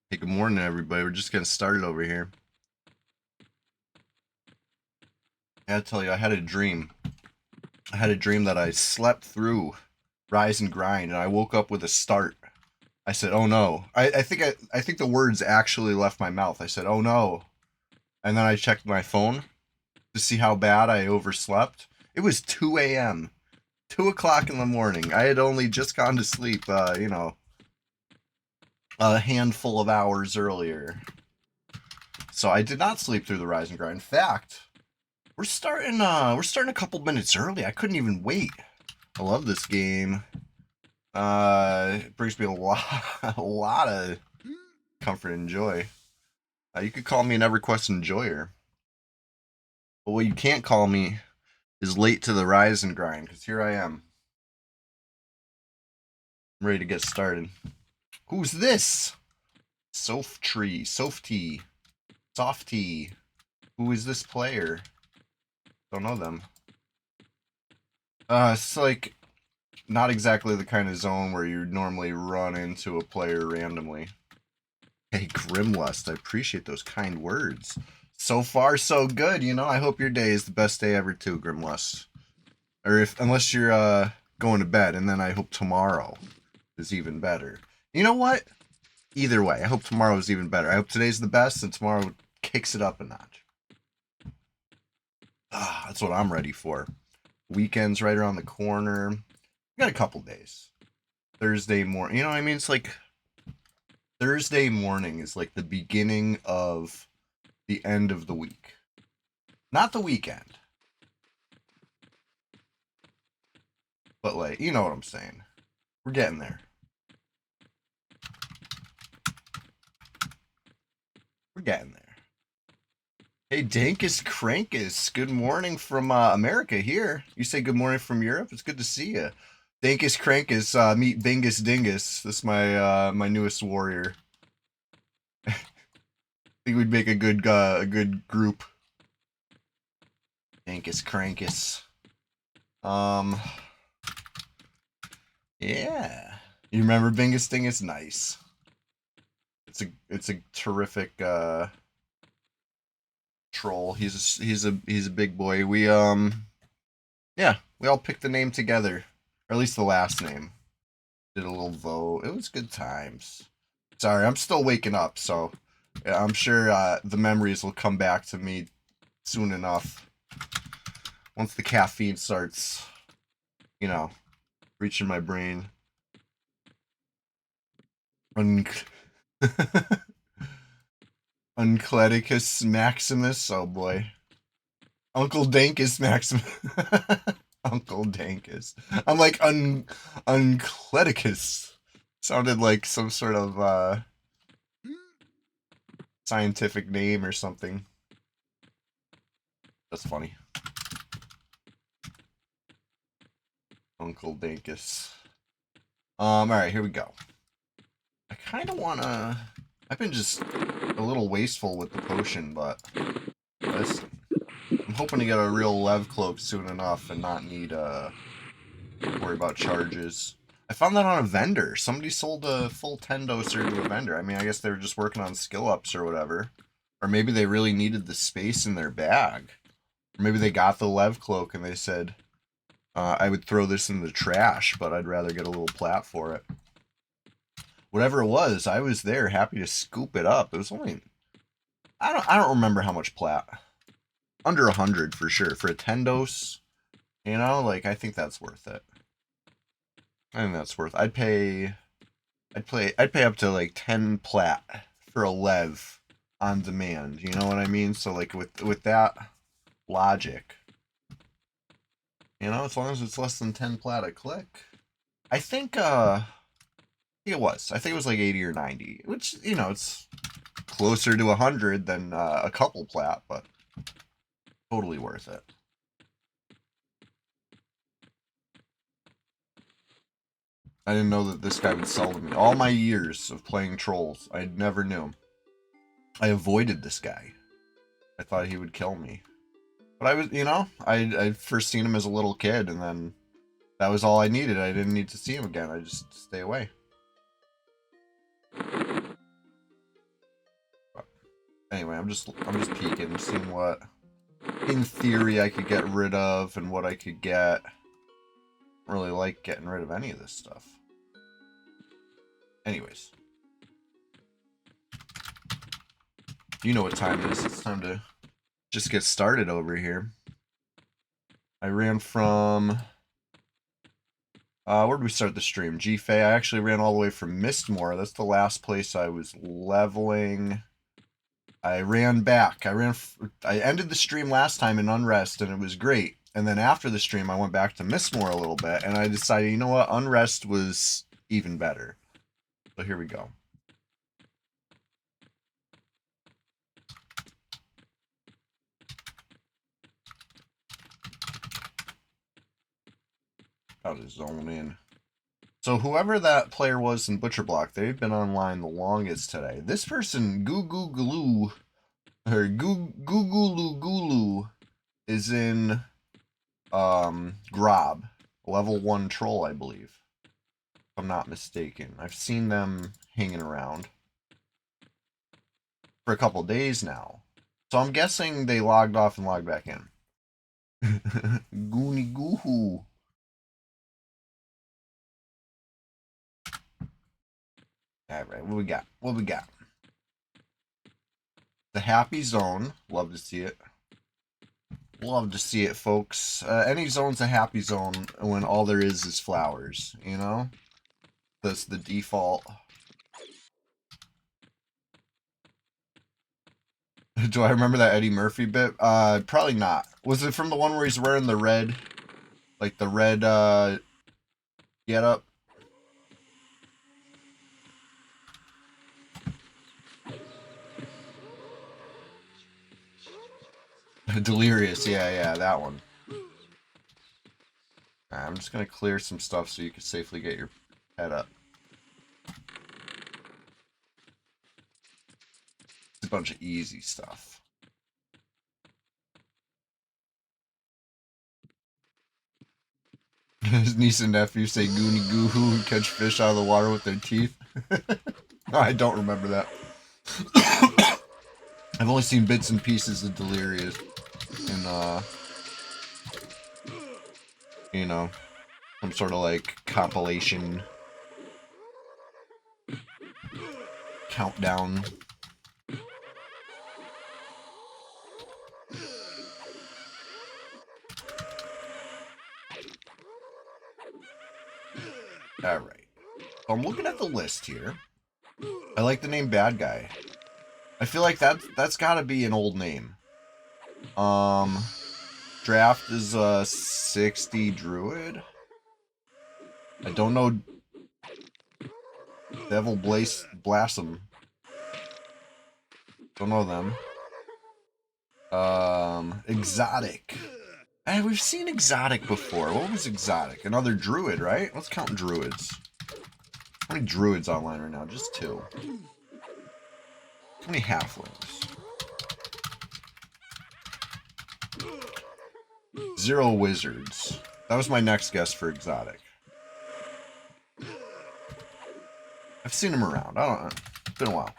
Hey, good morning, everybody. We're just getting started over here. I gotta tell you, I had a dream. I had a dream that I slept through Rise and Grind, and I woke up with a start. I said, "Oh no!" I think the words actually left my mouth. I said, "Oh no!" And then I checked my phone to see how bad I overslept. It was 2 a.m., 2 o'clock in the morning. I had only just gone to sleep. A handful of hours earlier. So I did not sleep through the Rise and Grind. In fact, we're starting a couple minutes early. I couldn't even wait. I love this game. It brings me a lot a lot of comfort and joy. You could call me an EverQuest enjoyer. But what you can't call me is late to the Rise and Grind, because here I am. I'm ready to get started. Who's this? Softy. Softy. Who is this player? Don't know them. It's like not exactly the kind of zone where you normally run into a player randomly. Hey, Grimlust, I appreciate those kind words. So far, so good. I hope your day is the best day ever, too, Grimlust. Unless you're going to bed, and then I hope tomorrow is even better. You know what? Either way, I hope tomorrow is even better. I hope today's the best, and tomorrow kicks it up a notch. That's what I'm ready for. Weekend's right around the corner. We got a couple days. Thursday morning. You know what I mean? It's like Thursday morning is like the beginning of the end of the week. Not the weekend. But like, you know what I'm saying. We're getting there. We're getting there. Hey, Dankus Crankus. Good morning from America here. You say good morning from Europe? It's good to see you. Dankus Crankus, meet Bingus Dingus. This is my newest warrior. I think we'd make a good group. Dankus Crankus. Yeah. You remember Bingus Dingus? Nice. It's a terrific troll. He's a big boy. We we all picked the name together, or at least the last name. Did a little vote. It was good times. Sorry, I'm still waking up, so yeah, I'm sure the memories will come back to me soon enough. Once the caffeine starts, you know, reaching my brain. Uncledicus Maximus. Oh boy. Uncle Dankus Maximus. Uncle Dankus. I'm like Uncledicus. Sounded like some sort of scientific name or something. That's funny. Uncle Dankus. Alright, here we go. I kinda wanna I've been just a little wasteful with the potion, but listen. I'm hoping to get a real Lev cloak soon enough and not need worry about charges. I found that on a vendor. Somebody sold a full 10 doser to a vendor. I mean, I guess they were just working on skill ups or whatever. Or maybe they really needed the space in their bag. Or maybe they got the Lev cloak and they said, I would throw this in the trash, but I'd rather get a little plat for it. Whatever it was, I was there, happy to scoop it up. It was only, I don't remember how much plat. Under 100 for sure for a 10 dose. Like I think that's worth it. I think that's worth. I'd pay up to like 10 plat for a Lev on demand. You know what I mean? So like with that logic, as long as it's less than 10 plat a click, I think it was. I think it was like 80 or 90, which it's closer to 100 than a couple plat, but totally worth it. I didn't know that this guy would sell to me. All my years of playing trolls, I never knew. I avoided this guy. I thought he would kill me. But I was, I first seen him as a little kid, and then that was all I needed. I didn't need to see him again. I just stay away. Anyway, I'm just peeking, seeing what, in theory, I could get rid of and what I could get. I don't really like getting rid of any of this stuff. Anyways. You know what time it is. It's time to just get started over here. I ran from... where did we start the stream? G-Fay. I actually ran all the way from Mistmore. That's the last place I was leveling. I ran back. I ended the stream last time in Unrest, and it was great. And then after the stream, I went back to Mistmore a little bit, and I decided, you know what? Unrest was even better. So here we go. Got to zone in. So whoever that player was in Butcher Block, they've been online the longest today. This person, Goo or Gulu, is in Grob, level 1 troll, I believe. If I'm not mistaken. I've seen them hanging around for a couple days now. So I'm guessing they logged off and logged back in. Goonie Goohoo. Alright, what we got? What we got? The Happy Zone. Love to see it. Love to see it, folks. Any zone's a happy zone when all there is flowers, you know? That's the default. Do I remember that Eddie Murphy bit? Probably not. Was it from the one where he's wearing the red, like the red, getup? Delirious, yeah, that one. I'm just gonna clear some stuff so you can safely get your head up. It's a bunch of easy stuff. His niece and nephew say goonie goo hoo and catch fish out of the water with their teeth. I don't remember that. I've only seen bits and pieces of Delirious in, you know, some sort of like compilation countdown. Alright. So I'm looking at the list here. I like the name Bad Guy. I feel like that's gotta be an old name. Draft is a 60 Druid. I don't know. Devil Blossom. Don't know them. Exotic. Hey, we've seen Exotic before. What was Exotic? Another Druid, right? Let's count Druids. How many Druids online right now? Just 2. How many Halflings? 0 Wizards. That was my next guess for Exotic. I've seen them around. I don't know. It's been a while.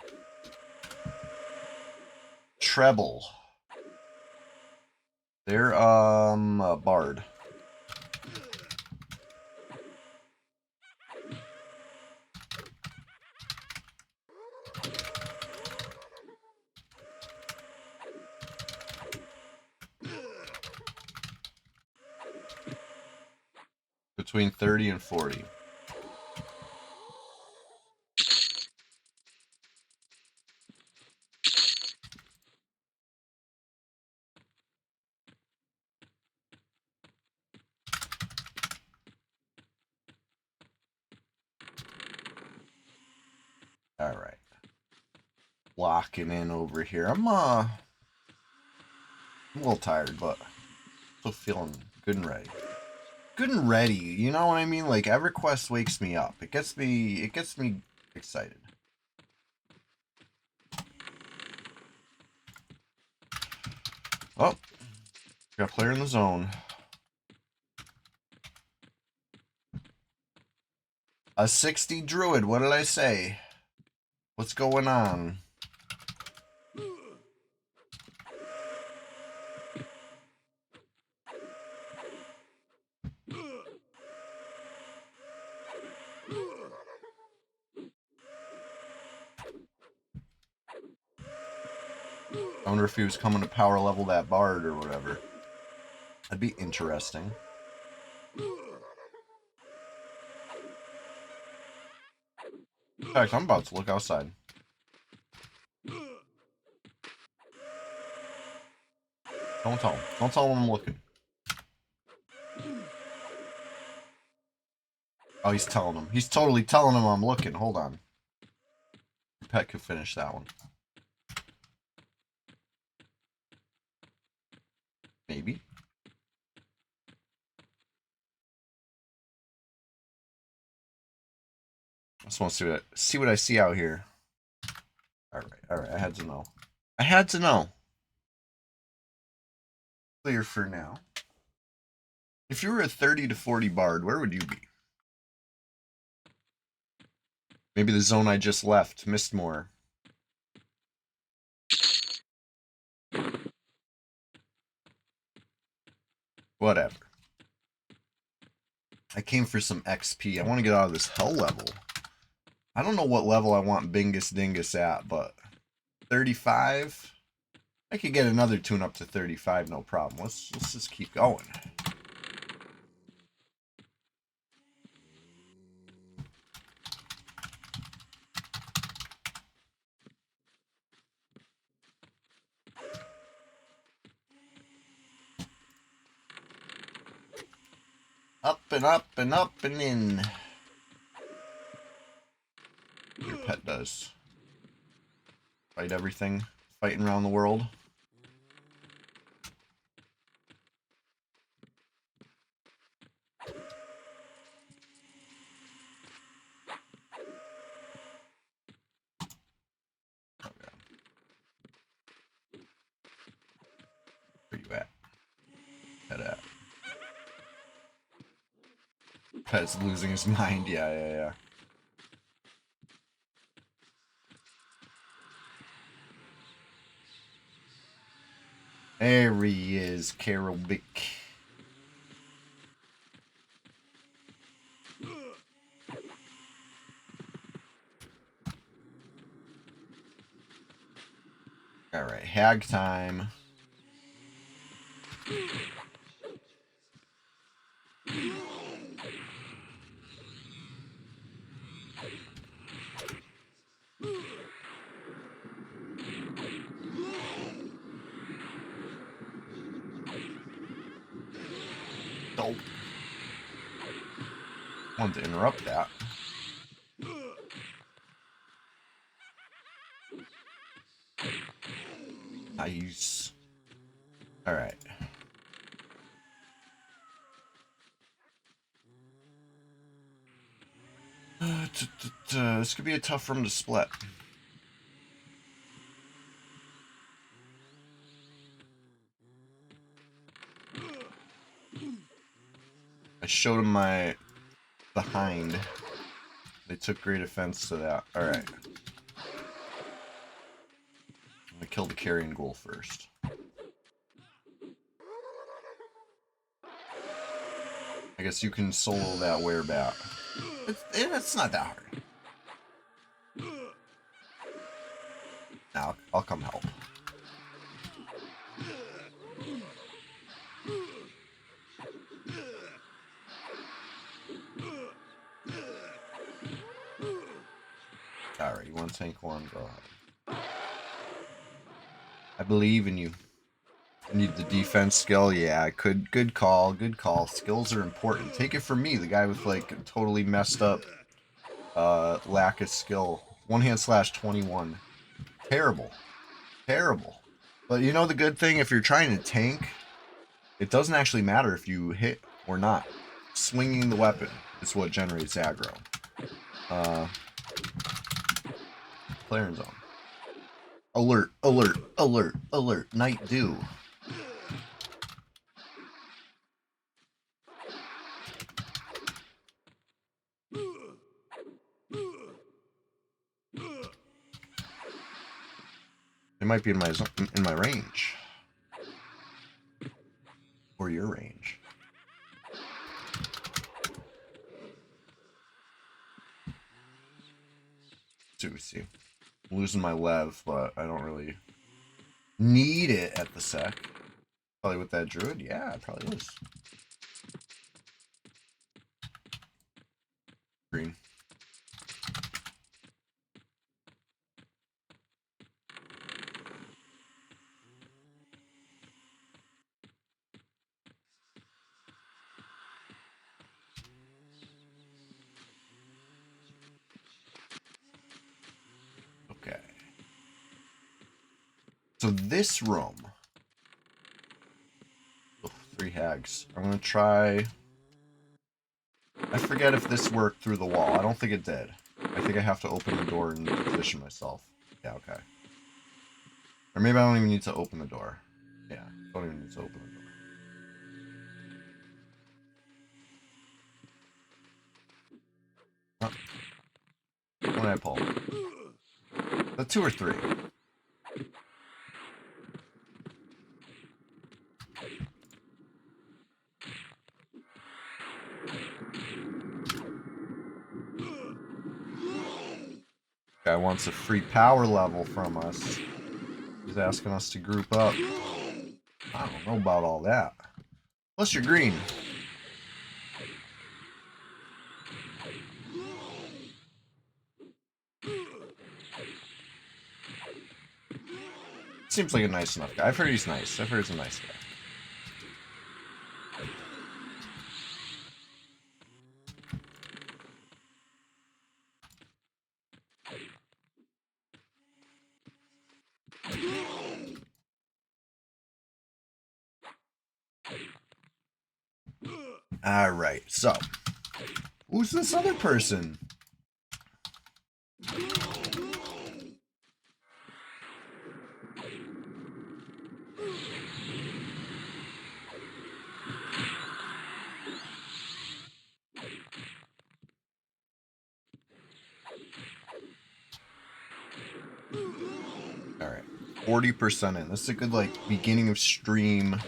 Treble. They're, a Bard. Between 30 and 40. Alright. Locking in over here. I'm a little tired, but still feeling good and ready. Good and ready, you know what I mean? Like, EverQuest wakes me up. It gets me excited. Oh, got a player in the zone. A 60 Druid, what did I say? What's going on? I wonder if he was coming to power level that bard or whatever. That'd be interesting. In fact, I'm about to look outside. Don't tell him. Don't tell him I'm looking. Oh, he's telling him. He's totally telling him I'm looking. Hold on. Pet could finish that one. Maybe. I just want to see what I see out here. All right. I had to know. I had to know. Clear for now. If you were a 30 to 40 bard, where would you be? Maybe the zone I just left, Mistmore. Whatever. I came for some XP. I want to get out of this hell level. I don't know what level I want Bingus Dingus at, but 35? I could get another tune up to 35, no problem. Let's just keep going. Up and up and up and in. Your pet does. Fight everything. Fighting around the world. Okay. Where you at? Pet at. Pet's losing his mind. Yeah. There he is, Karobik. Alright, hag time. Oh. Wanted to interrupt that. Nice. Alright. This could be a tough room to split. I showed him my behind. They took great offense to that. Alright. I'm gonna kill the carrion ghoul first. I guess you can solo that werebat. It's not that hard. Now, I'll come help. Alright, you want to tank one? Go ahead. I believe in you. I need the defense skill. Yeah, good call. Good call. Skills are important. Take it from me, the guy with like totally messed up lack of skill. One hand slash 21. Terrible. Terrible. But you know the good thing, if you're trying to tank, it doesn't actually matter if you hit or not. Swinging the weapon is what generates aggro. Player in zone. Alert, alert, alert, alert. Night dew. It might be in my range. Or your range. See. I'm losing my lev, but I don't really need it at the sec. Probably with that druid. Yeah, it probably is. Green. Okay. So this room. Oh, 3 hags. I'm gonna try. I forget if this worked through the wall. I don't think it did. I think I have to open the door and position myself. Yeah, okay. Or maybe I don't even need to open the door. Yeah, don't even need to open the door. What did I pull? The 2 or 3. Guy wants a free power level from us. He's asking us to group up. I don't know about all that. Plus you're green. Seems like a nice enough guy. I've heard he's nice. I've heard he's a nice guy. Alright, so. Who's this other person? Alright. 40% in. This is a good, like, beginning of stream,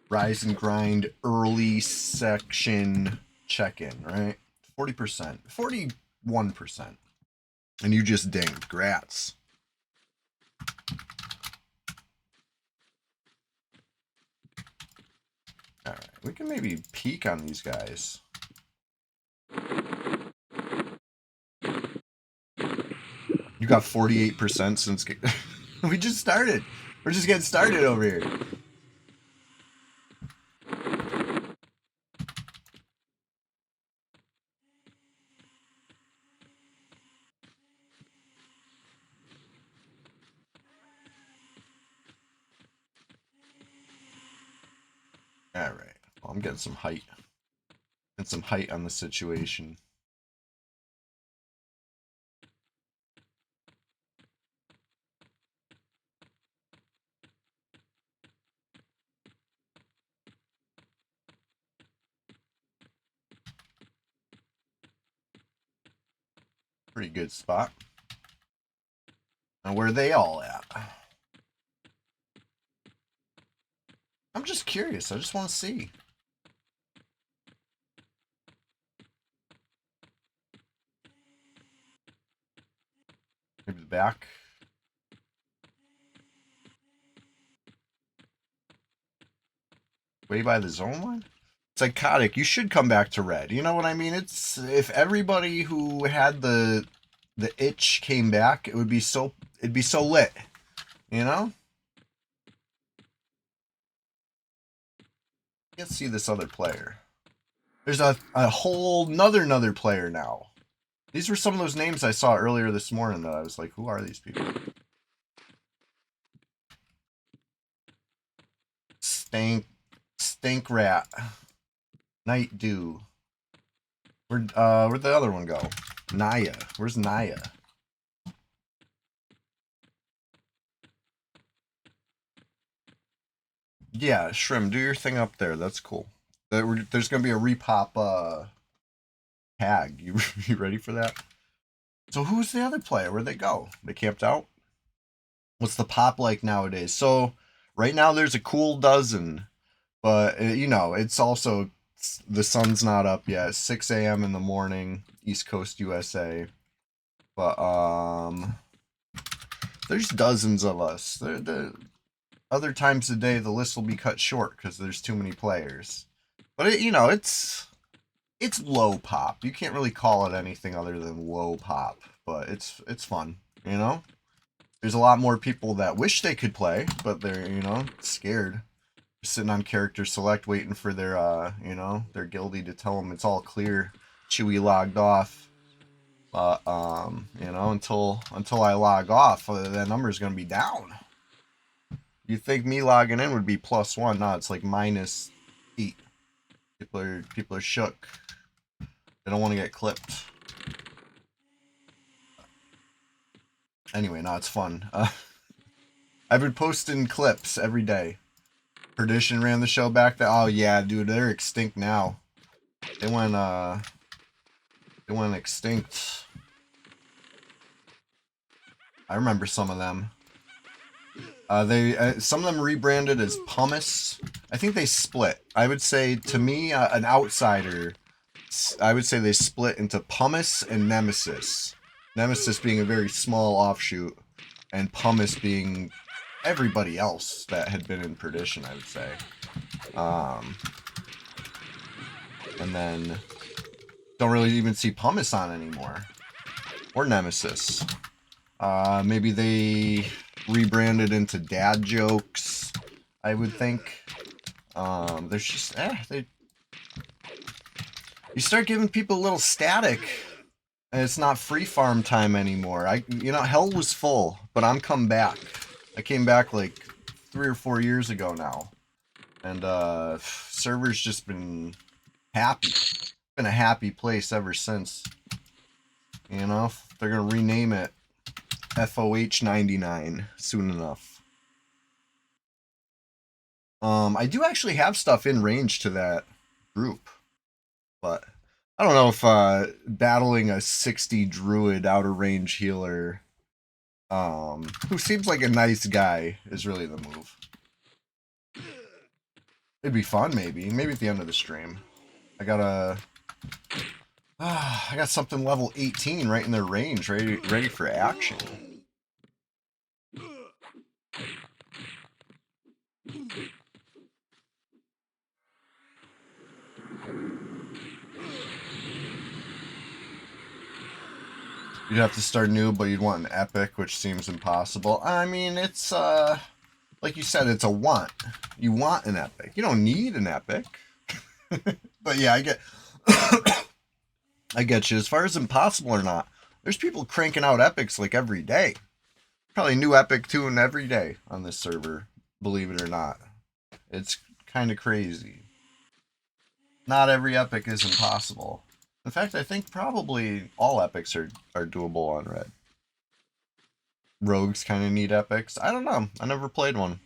rise and grind, early section check-in, right? 40%. 41%. And you just dinged. Grats. Alright. We can maybe peek on these guys. You got 48% since... we just started. We're just getting started over here. Alright. Well, I'm getting some height. And some height on the situation. Pretty good spot. And where are they all at? I'm just curious. I just want to see. Maybe the back. Way by the zone line? Psychotic, you should come back to red. You know what I mean? It's if everybody who had the itch came back, it'd be so lit. You know? Let's see this other player. There's a whole another player now. These were some of those names I saw earlier this morning that I was like, who are these people? Stink Rat. Night Dew. Where'd the other one go? Naya. Where's Naya? Yeah, Shrim, do your thing up there. That's cool. There's gonna be a repop tag. You ready for that? So who's the other player? Where'd they go? They camped out? What's the pop like nowadays? So right now there's a cool dozen, but you know, it's also the sun's not up yet. 6 a.m. in the morning, East Coast USA. But there's dozens of us. other times of the day the list will be cut short because there's too many players. But it's low pop. You can't really call it anything other than low pop, but it's fun, you know? There's a lot more people that wish they could play, but they're, scared. Sitting on character select waiting for their their guildie to tell them it's all clear. Chewy logged off. But until I log off, that number's gonna be down. You'd think me logging in would be +1. No, it's like -8. People are shook. They don't want to get clipped. Anyway, no, it's fun. I've been posting clips every day. Perdition ran the show back then. Oh yeah, dude, they're extinct now. They went extinct. I remember some of them. Some of them rebranded as Pumice. I think they split. I would say, to me, an outsider, I would say they split into Pumice and Nemesis. Nemesis being a very small offshoot, and Pumice being everybody else that had been in Perdition, I would say. And then don't really even see Pumice on anymore, or Nemesis. Maybe they rebranded into Dad Jokes, I would think. There's just you start giving people a little static, and it's not free farm time anymore. Hell was full, but I'm come back. I came back like 3 or 4 years ago now, and server's just been happy. It's been a happy place ever since. They're gonna rename it FOH 99 soon enough. I do actually have stuff in range to that group, but I don't know if battling a 60 druid outer range healer, who seems like a nice guy, is really the move. It'd be fun, maybe at the end of the stream. I got something level 18 right in their range, ready for action. You'd have to start new, but you'd want an epic, which seems impossible. I mean, it's, like you said, it's a want. You want an epic. You don't need an epic. But yeah, I get you. As far as impossible or not, there's people cranking out epics like every day. Probably new epic tune every day on this server, believe it or not. It's kind of crazy. Not every epic is impossible. In fact, I think probably all epics are doable on Red. Rogues kind of need epics. I don't know. I never played one.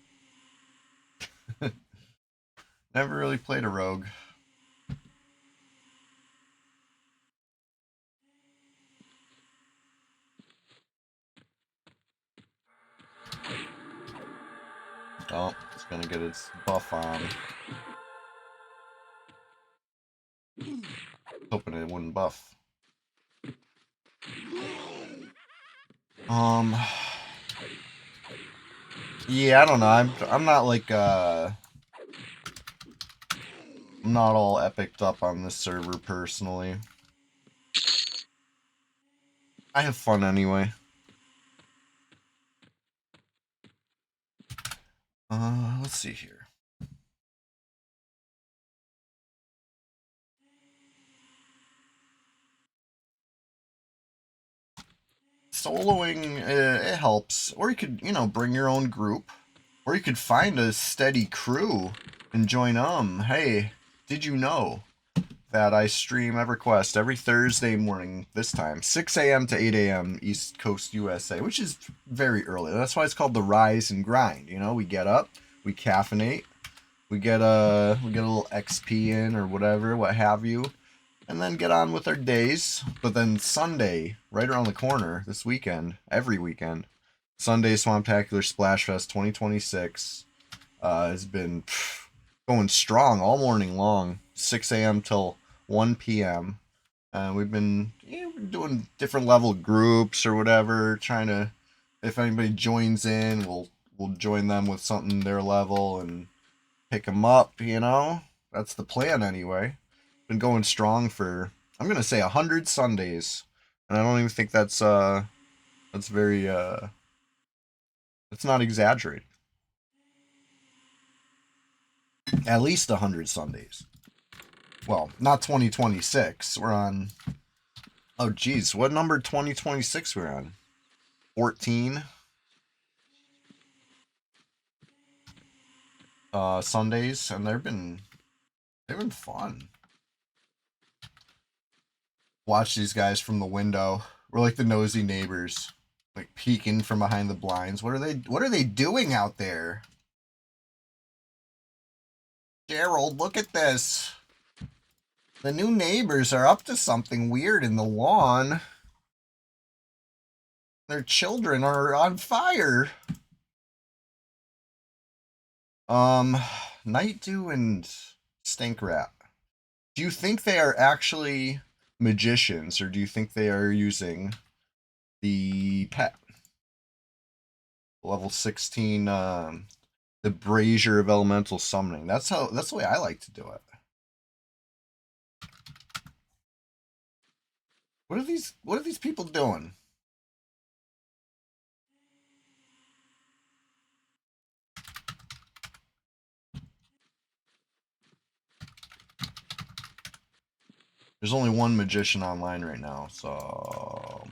Never really played a rogue. Oh, it's gonna get its buff on. Hoping it wouldn't buff. Yeah, I don't know. I'm not like I'm not all epicked up on this server personally. I have fun anyway. Let's see here. Soloing, it helps. Or you could, bring your own group. Or you could find a steady crew and join them. Hey, did you know that I stream EverQuest every Thursday morning, this time, 6 a.m. to 8 a.m. East Coast USA, which is very early. That's why it's called the Rise and Grind. We get up, we caffeinate, we get a little XP in or whatever, what have you, and then get on with our days. But then Sunday, right around the corner, this weekend, every weekend, Sunday Swamptacular Splash Fest 2026 has been going strong all morning long, 6 a.m. till 1 p.m. We've been doing different level groups or whatever, trying to, if anybody joins in, we'll we'll join them with something their level and pick them up, you know? That's the plan anyway. Been going strong for, I'm going to say 100 Sundays. And I don't even think that's very, that's not exaggerated. At least 100 Sundays. Well, not 2026. We're on, oh geez, what number 2026 we're on? 14 Sundays, and they've been fun. Watch these guys from the window. We're like the nosy neighbors, like peeking from behind the blinds. What are they doing out there? Gerald, look at this. The new neighbors are up to something weird in the lawn. Their children are on fire. Nightdew and Stinkrat. Do you think they are actually magicians, or do you think they are using the pet? Level 16, the Brazier of Elemental Summoning. That's the way I like to do it. What are these people doing? There's only one magician online right now, so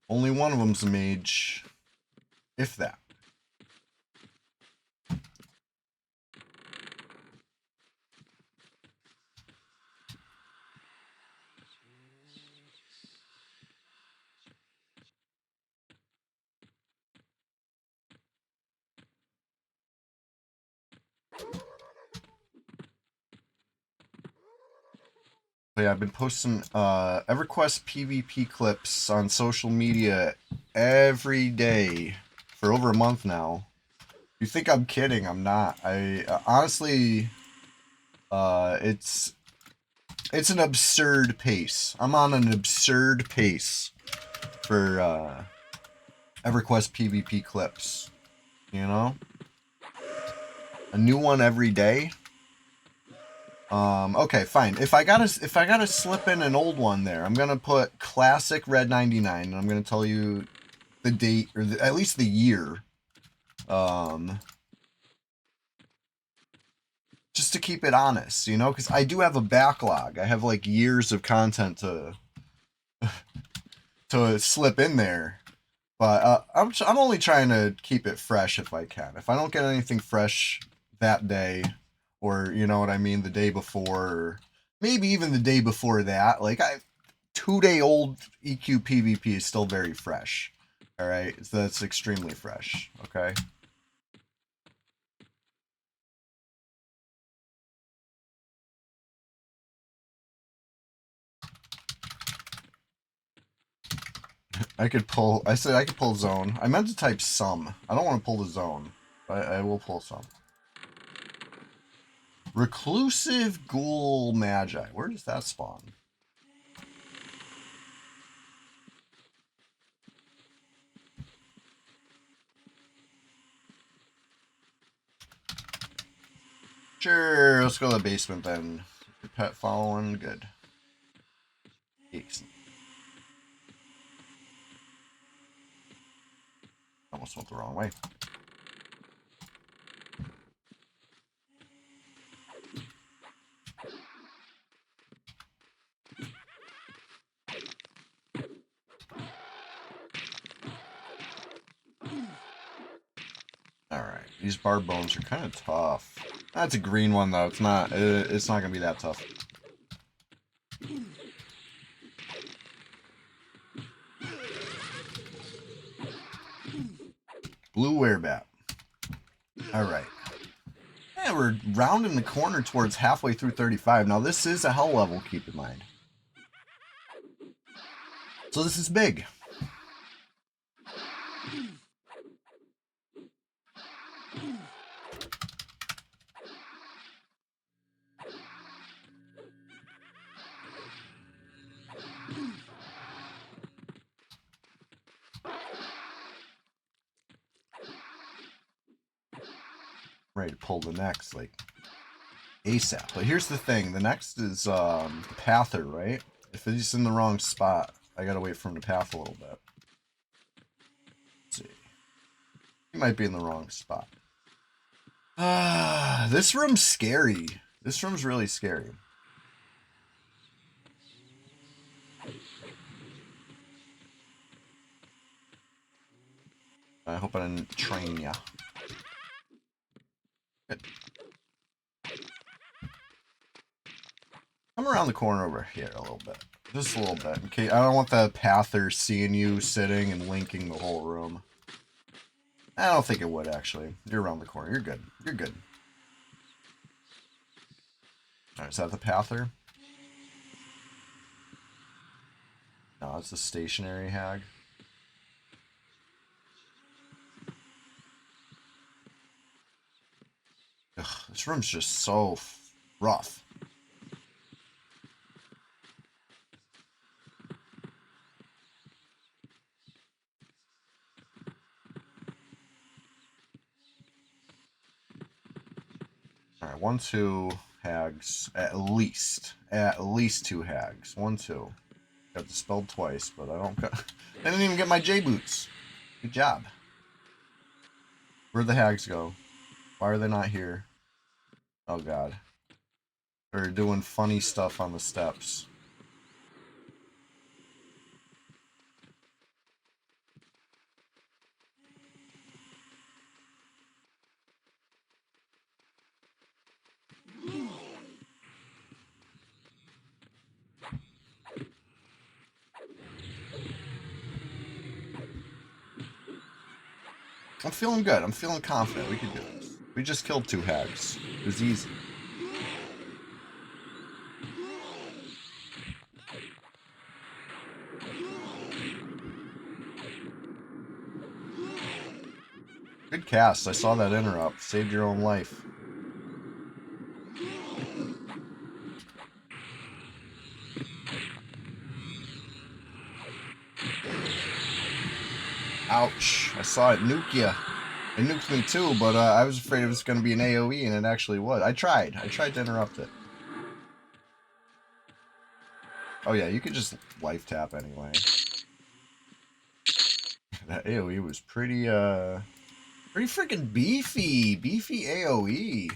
only one of them's a mage, if that. But yeah, I've been posting EverQuest PvP clips on social media every day for over a month now. You think I'm kidding? I'm not. I honestly, it's an absurd pace. I'm on an absurd pace for EverQuest PvP clips. You know, a new one every day. Okay, fine. If I gotta slip in an old one there, I'm gonna put classic Red 99, and I'm gonna tell you the date, or at least the year. Just to keep it honest, you know, because I do have a backlog. I have like years of content to slip in there, but I'm only trying to keep it fresh if I can. If I don't get anything fresh that day, or you know what I mean, the day before, or maybe even the day before that, like 2-day old EQ PvP is still very fresh. All right, so that's extremely fresh. Okay. I said I could pull zone. I meant to type some. I don't want to pull the zone, but I will pull some. Reclusive Ghoul Magi. Where does that spawn? Sure, let's go to the basement then. Your pet following, good. Excellent. Almost went the wrong way. Alright, these barb bones are kind of tough. That's a green one though, it's not gonna be that tough. Blue werebat. Alright. Yeah, we're rounding the corner towards halfway through 35. Now this is a hell level, keep in mind. So this is big. ready to pull the next, like, ASAP. But here's the thing. The next is Pather, right? If he's in the wrong spot, I gotta wait for him to path a little bit. Let's see. He might be in the wrong spot. This room's scary. This room's really scary. I hope I didn't train ya. Good. Come around the corner over here a little bit. Just a little bit. Okay, I don't want the pather seeing you sitting and linking the whole room. I don't think it would, actually. You're around the corner. You're good. You're good. Alright, is that the pather? No, it's the stationary hag. Ugh, this room's just so rough. Alright, 1, 2 hags. At least. At least 2 hags. 1, 2. Got dispelled twice, but I don't got... I didn't even get my J-boots. Good job. Where'd the hags go? Why are they not here? Oh god. They're doing funny stuff on the steps. I'm feeling good. I'm feeling confident. We can do this. We just killed 2 hags. It was easy. Good cast. I saw that interrupt. Saved your own life. Ouch. I saw it nuke ya. It nuked me too, but I was afraid it was going to be an AoE, and it actually was. I tried to interrupt it. Oh yeah, you could just life tap anyway. That AoE was pretty freaking beefy. Beefy AoE.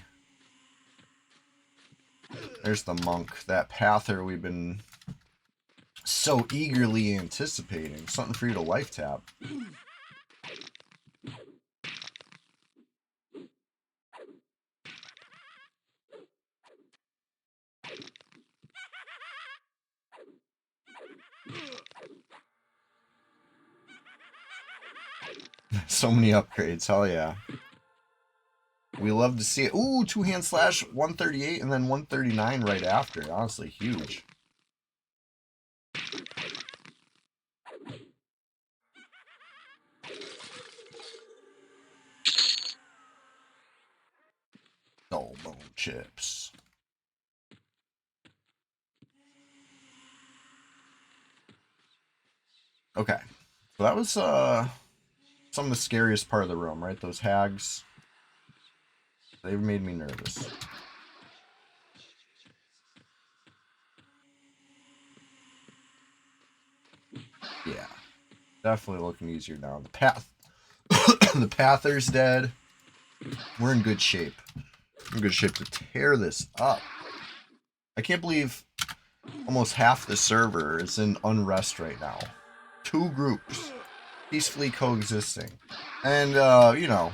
There's the monk. That pather we've been so eagerly anticipating. Something for you to life tap. So many upgrades. Hell yeah. We love to see it. Ooh, 2-hand slash 138 and then 139 right after. Honestly, huge. Soul bone chips. Okay. So that was some of the scariest part of the room, right? Those hags. They made me nervous. Yeah. Definitely looking easier now. The path the pather's dead. We're in good shape. We're in good shape to tear this up. I can't believe almost half the server is in unrest right now. 2 groups peacefully coexisting. And you know,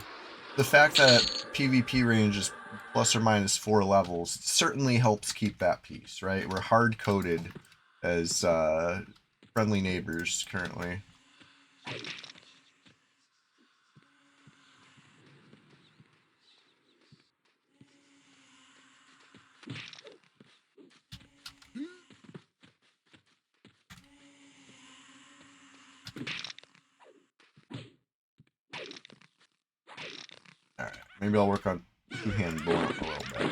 the fact that PvP range is plus or minus 4 levels certainly helps keep that peace, right? We're hard coded as friendly neighbors currently. Alright, maybe I'll work on 2-hand blunt a little bit.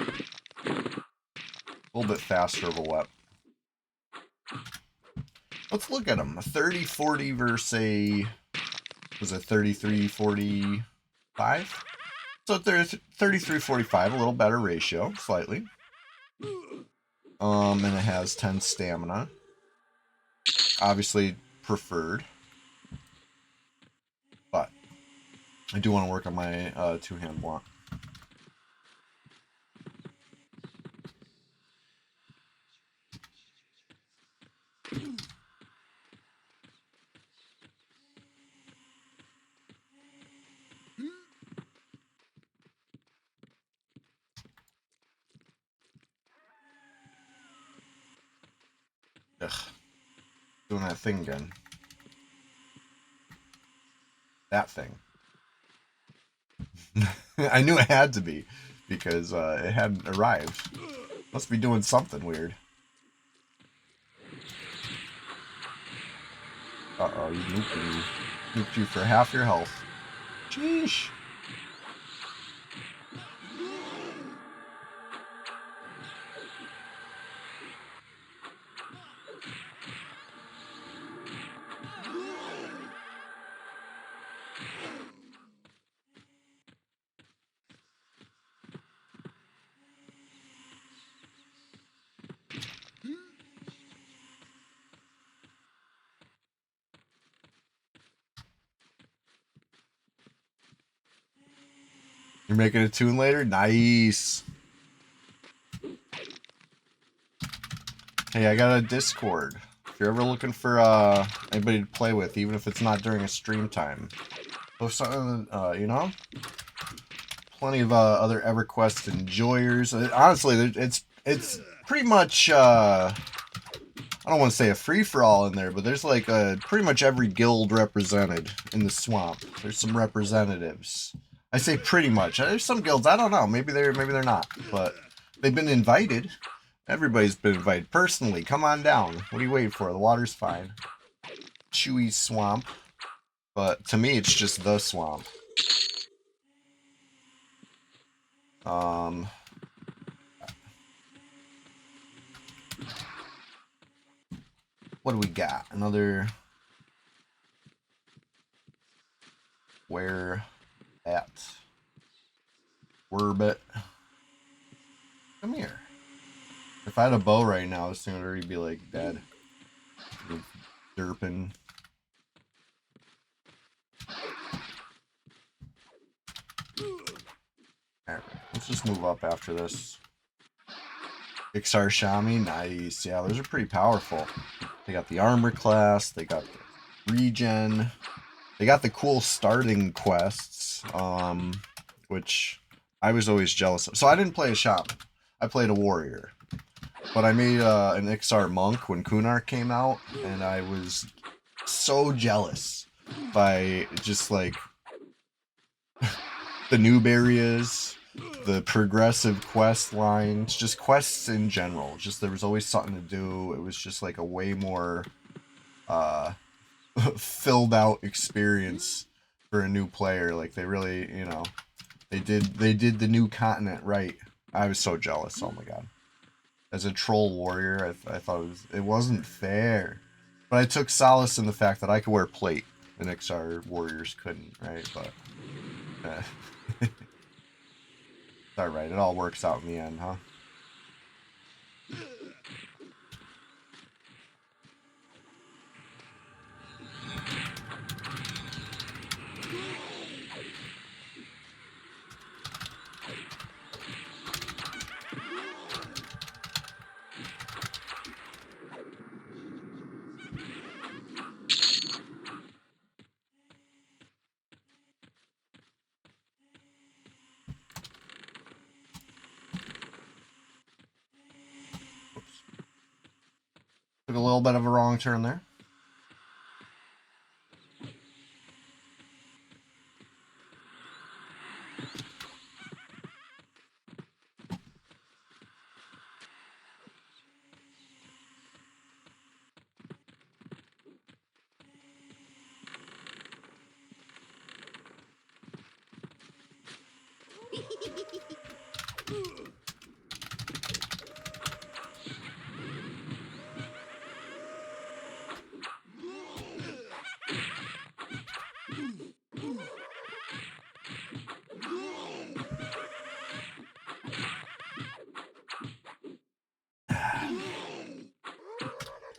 A little bit faster of a weapon. Let's look at them. A 30-40 versus a... was it 33-45? So there's 33-45, a little better ratio, slightly. And it has 10 stamina. Obviously preferred. But I do want to work on my two-hand block. Ugh. Doing that thing again. That thing. I knew it had to be, because it hadn't arrived. Must be doing something weird. Uh-oh, you nuked me. Nuked you for half your health. Sheesh. You're making a tune later? Nice. Hey, I got a Discord. If you're ever looking for anybody to play with, even if it's not during a stream time, post something, you know? Plenty of other EverQuest enjoyers. Honestly, it's pretty much, I don't want to say a free-for-all in there, but there's like pretty much every guild represented in the swamp. There's some representatives. I say pretty much. There's some guilds, I don't know, maybe they're not, but they've been invited. Everybody's been invited. Personally, come on down. What are you waiting for? The water's fine. Chewy swamp. But to me, it's just the swamp. What do we got? Another... Where at? Werbit. Come here. If I had a bow right now, this thing would already be like dead. Derping. Alright, let's just move up after this. Ixar Shami, nice. Yeah, those are pretty powerful. They got the armor class, they got the regen, they got the cool starting quests, which I was always jealous of. So I didn't play a shaman, I played a warrior. But I made an Ixar monk when Kunar came out, and I was so jealous by just like the noob areas, the progressive quest lines, just quests in general. Just there was always something to do. It was just like a way more filled out experience for a new player. Like they really, you know, they did the new continent right. I was so jealous. Oh my god. As a troll warrior, I thought it wasn't fair. But I took solace in the fact that I could wear plate, and XR warriors couldn't, right? But it's alright, it all works out in the end, huh? Took a little bit of a wrong turn there.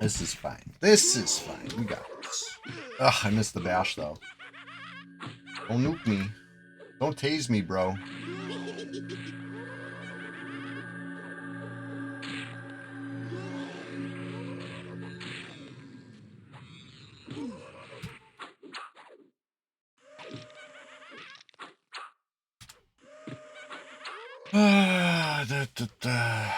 This is fine. This is fine. We got this. Ugh, I missed the bash, though. Don't nuke me. Don't tase me, bro. Da, da, da.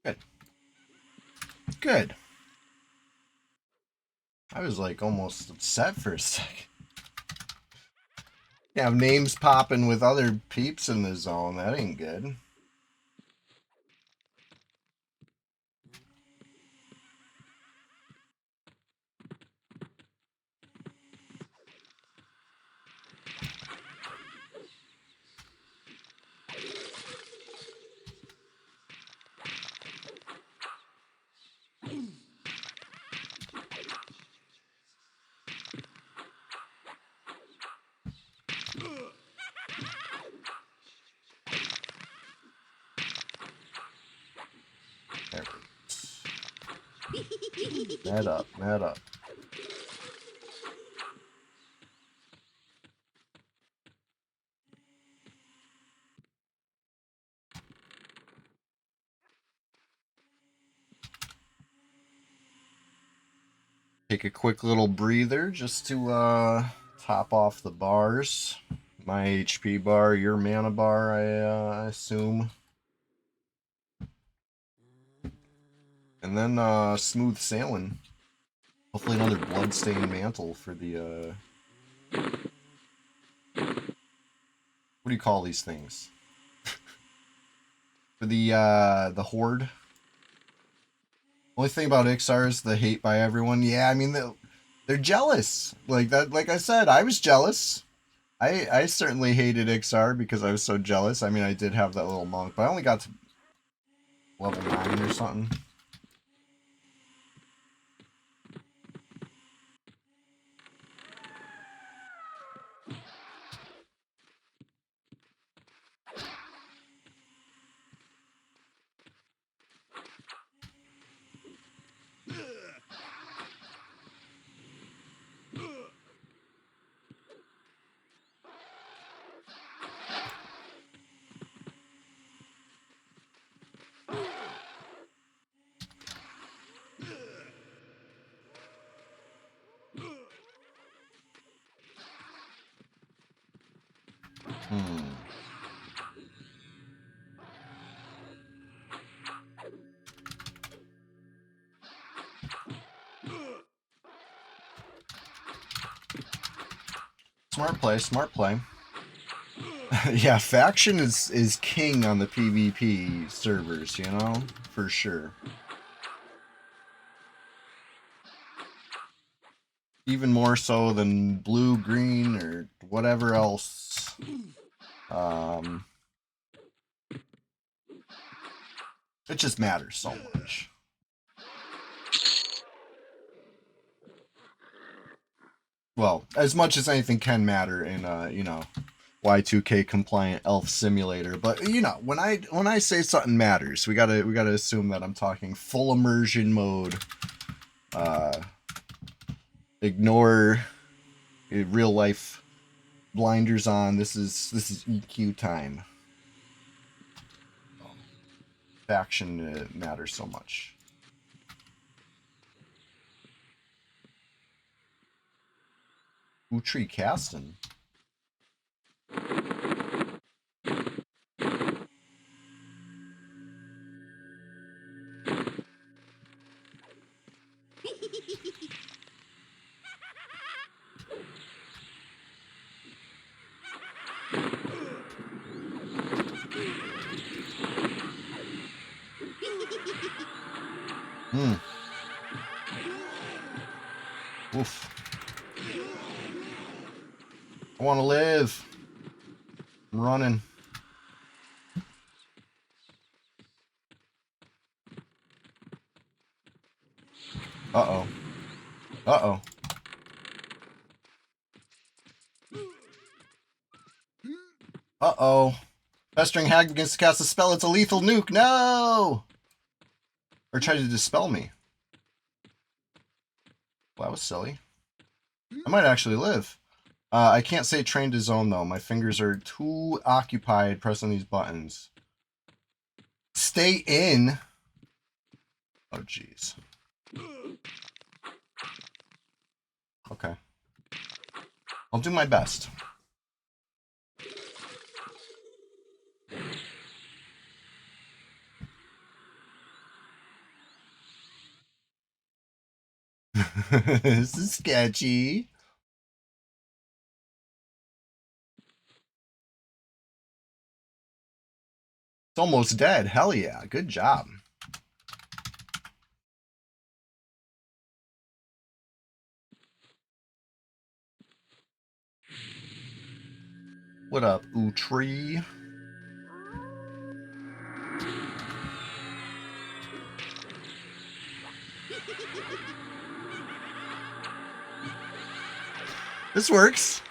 Good. Good. I was like almost upset for a second. You have names popping with other peeps in the zone. That ain't good. There it is. Mad up, mad up. Take a quick little breather just to top off the bars. My HP bar, your mana bar, I assume. And then smooth sailing. Hopefully another bloodstained mantle for the what do you call these things? For the horde. Only thing about Ixar is the hate by everyone. Yeah, I mean they're jealous. Like that. Like I said, I was jealous. I certainly hated Ixar because I was so jealous. I mean, I did have that little monk, but I only got to level 9 or something. Hmm. Smart play, smart play. Yeah, faction is king on the PvP servers, you know? For sure. Even more so than blue, green, or whatever else. It just matters so much. Well, as much as anything can matter in you know, Y2K compliant elf simulator. But you know, when I say something matters, we gotta assume that I'm talking full immersion mode. Ignore real life blinders on. This is EQ time. Oh faction matters so much. Tree casting. Oof. I want to live. I'm running. Uh-oh. Uh-oh. Uh-oh. Festering Hag begins to cast a spell. It's a lethal nuke. No! Or try to dispel me. Well, that was silly. I might actually live. I can't say train to zone, though. My fingers are too occupied pressing these buttons. Stay in. Oh, jeez. Okay. I'll do my best. This is sketchy. It's almost dead. Hell yeah. Good job. What up, Tree? This works.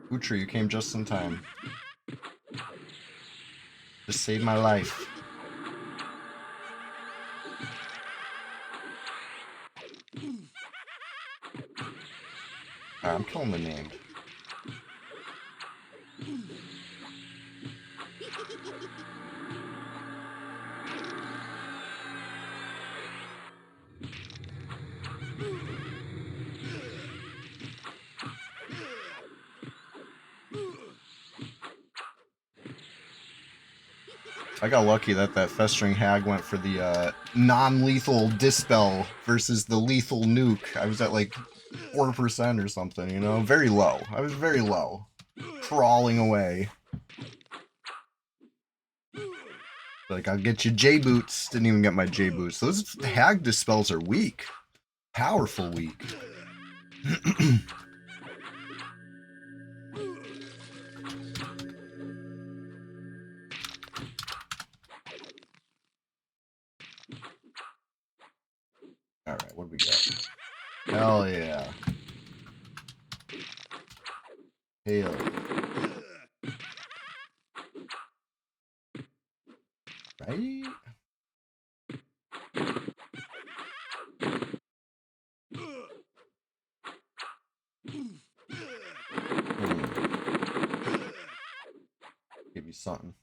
Utri, you came just in time. Just saved my life. Alright, I'm killing the named. I got lucky that Festering Hag went for the non-lethal dispel versus the lethal nuke. I was at like 4% or something, you know? Very low. I was very low. Crawling away. Like, I'll get you J-boots. Didn't even get my J-boots. Those Hag dispels are weak. Powerful weak. Alright, what do we got? Hell yeah. Hell. Right? Give you something.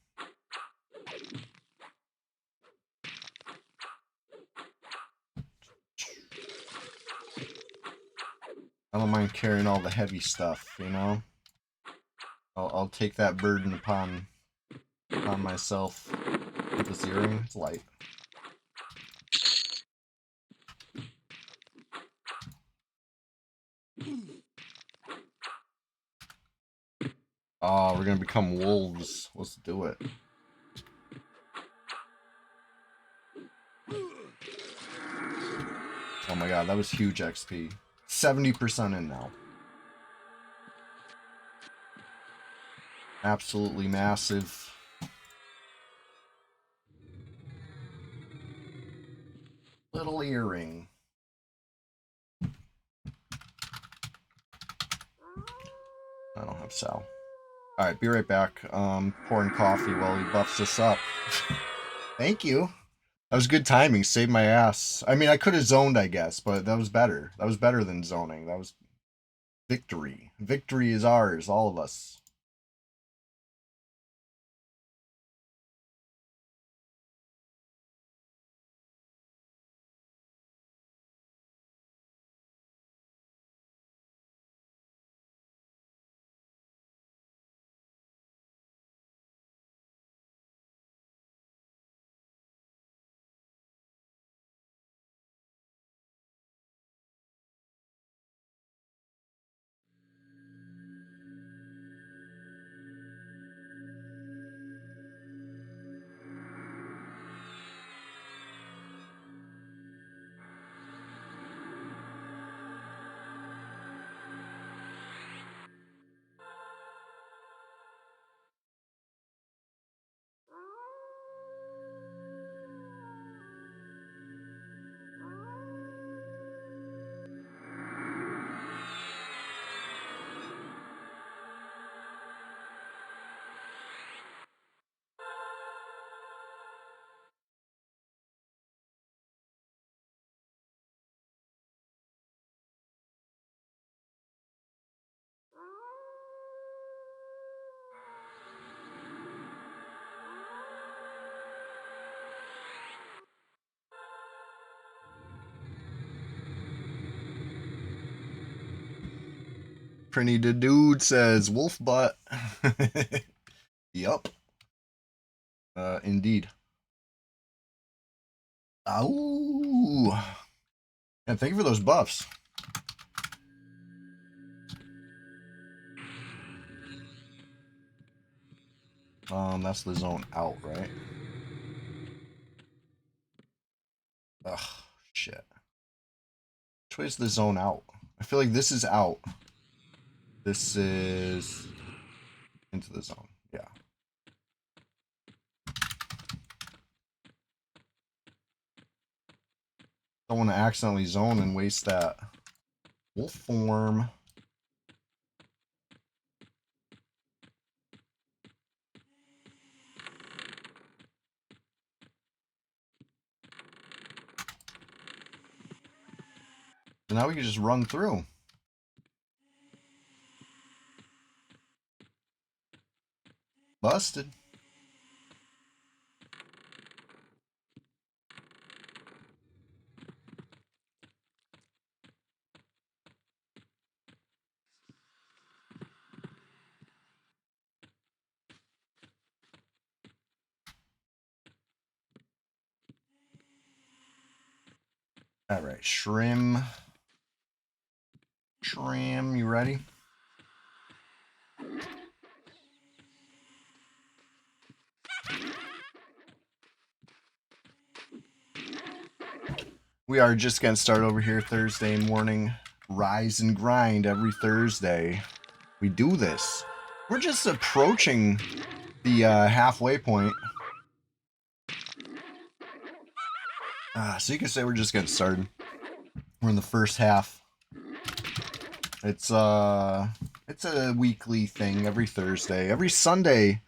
I don't mind carrying all the heavy stuff, you know? I'll take that burden upon myself. With this earring, it's light. Oh, we're gonna become wolves. Let's do it. Oh my god, that was huge XP. 70% in now. Absolutely massive. Little earring. I don't have Sal. Alright, be right back. Pouring coffee while he buffs us up. Thank you. That was good timing. Saved my ass. I mean, I could have zoned, I guess, but that was better. That was better than zoning. That was victory. Victory is ours, all of us. Prinny the dude says wolf butt. Yup. Indeed. Ow. And thank you for those buffs. That's the zone out, right? Ugh, shit. Which way is the zone out? I feel like this is out. This is into the zone. Yeah. Don't want to accidentally zone and waste that wolf form. So now we can just run through. Busted. All right, Shrim. Shrim, you ready? We are just getting started over here Thursday morning. Rise and grind every Thursday. We do this. We're just approaching the halfway point. So you can say we're just getting started. We're in the first half. It's a weekly thing every Thursday. Every Sunday.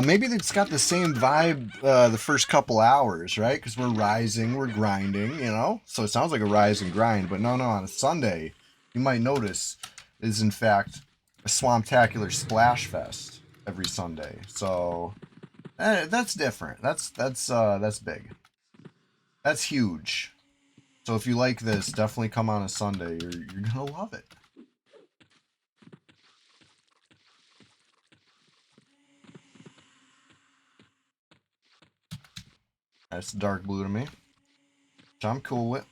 Maybe it's got the same vibe the first couple hours, right? Because we're rising, we're grinding, you know? So it sounds like a rise and grind, but no, on a Sunday, you might notice, is in fact a Swamptacular Splash Fest every Sunday. So that's different. That's big. That's huge. So if you like this, definitely come on a Sunday. You're gonna love it. That's dark blue to me, which I'm cool with.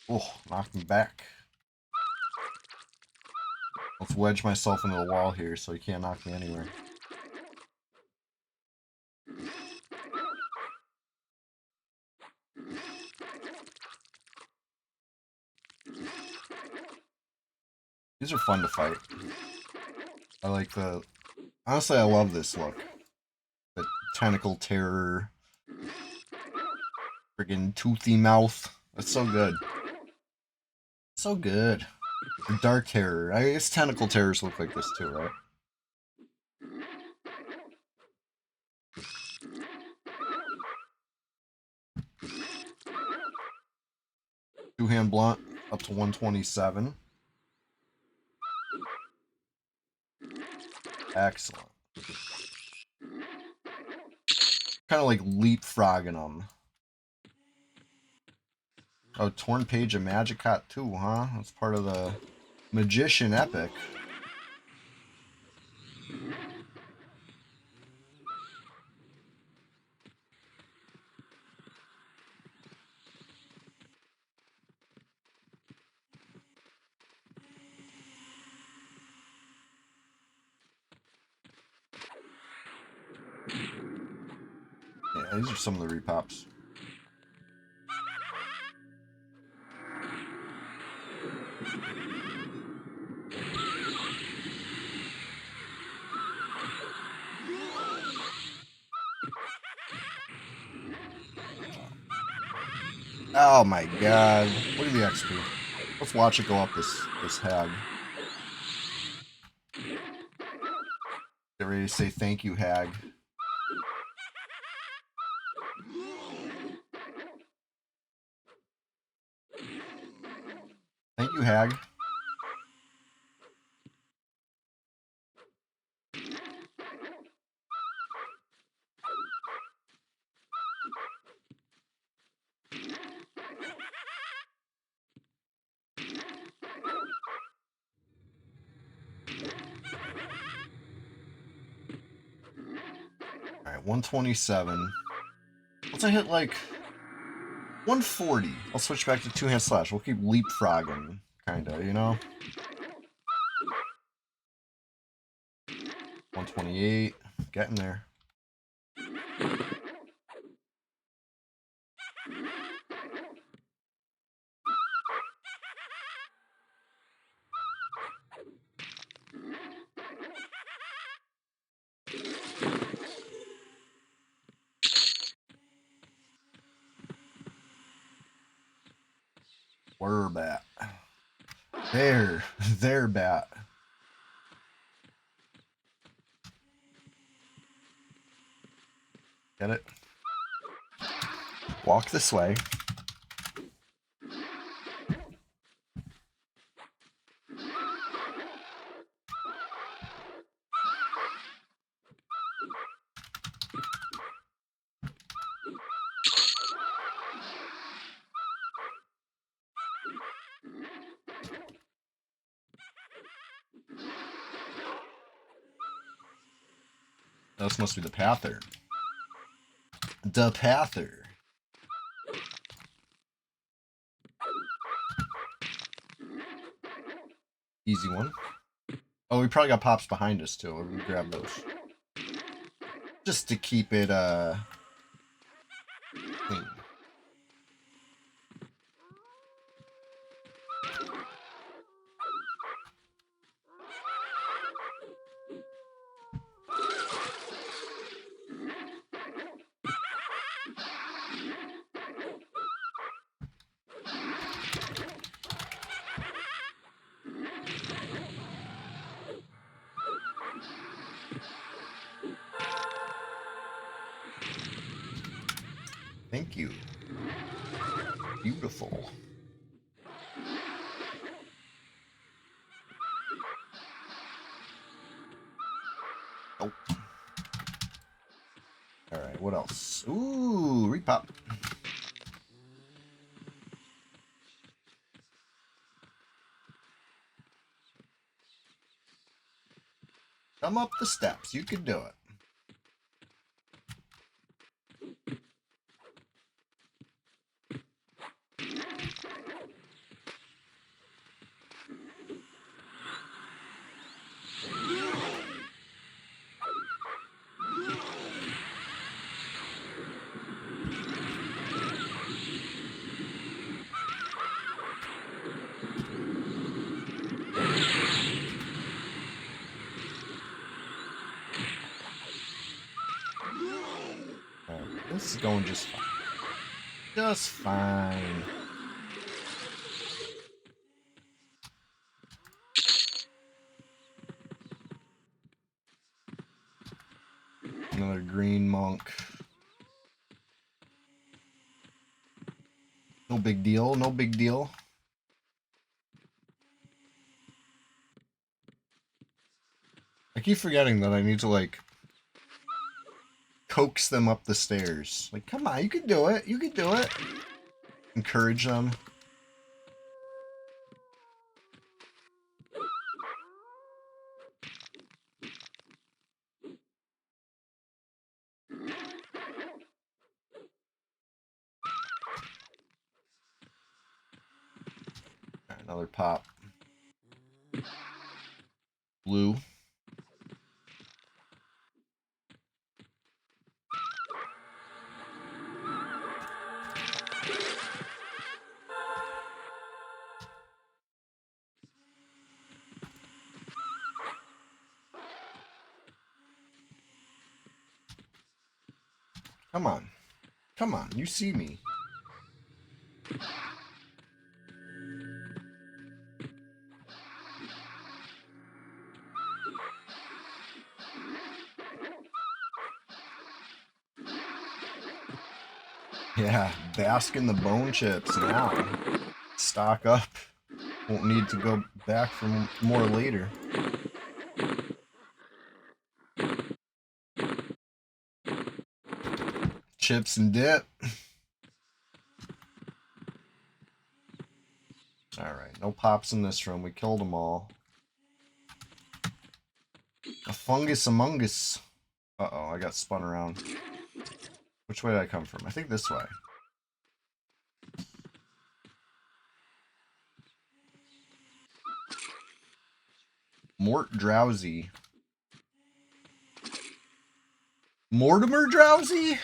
Oh, knocked me back. Let's wedge myself into the wall here so he can't knock me anywhere. These are fun to fight. I like the... Honestly, I love this look. The tentacle terror. Friggin' toothy mouth. That's so good. So good. Or dark terror. I guess tentacle terrors look like this too, right? Two-hand blunt up to 127. Excellent. Kind of like leapfrogging them. Oh, Torn Page of Magicot too, huh? That's part of the Magician Epic. Yeah, these are some of the repops. Oh my god. Look at the XP. Let's watch it go up this hag. Get ready to say thank you, hag. Thank you, hag. Alright, 127. Once I hit like 140, I'll switch back to two-hand slash. We'll keep leapfrogging, kinda, you know? 128. Getting there. Where bat? There bat. Get it? Walk this way. This must be the Pather. The Pather. Easy one. Oh, we probably got pops behind us too. We're gonna grab those. Just to keep it clean. Thank you. Beautiful. Oh. Alright, what else? Ooh, repop. Come up the steps. You can do it. going just fine. Just fine. Another green monk. No big deal, no big deal. I keep forgetting that I need to, like, coax them up the stairs. Like, come on, you can do it. You can do it. Encourage them. Right, another pop. Blue. Come on. Come on, you see me. Yeah, bask in the bone chips now. Stock up. Won't need to go back for more later. Chips and dip. Alright, no pops in this room. We killed them all. A fungus among us. Uh-oh, I got spun around. Which way did I come from? I think this way. Mort Drowsy. Mortimer Drowsy?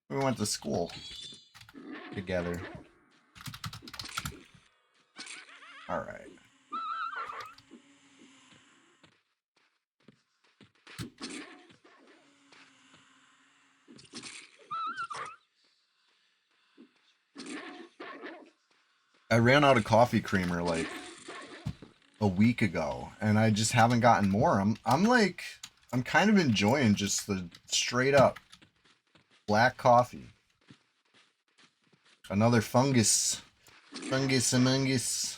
We went to school together. Alright. I ran out of coffee creamer like a week ago, and I just haven't gotten more. I'm kind of enjoying just the straight up black coffee. Another fungus. Fungus among us.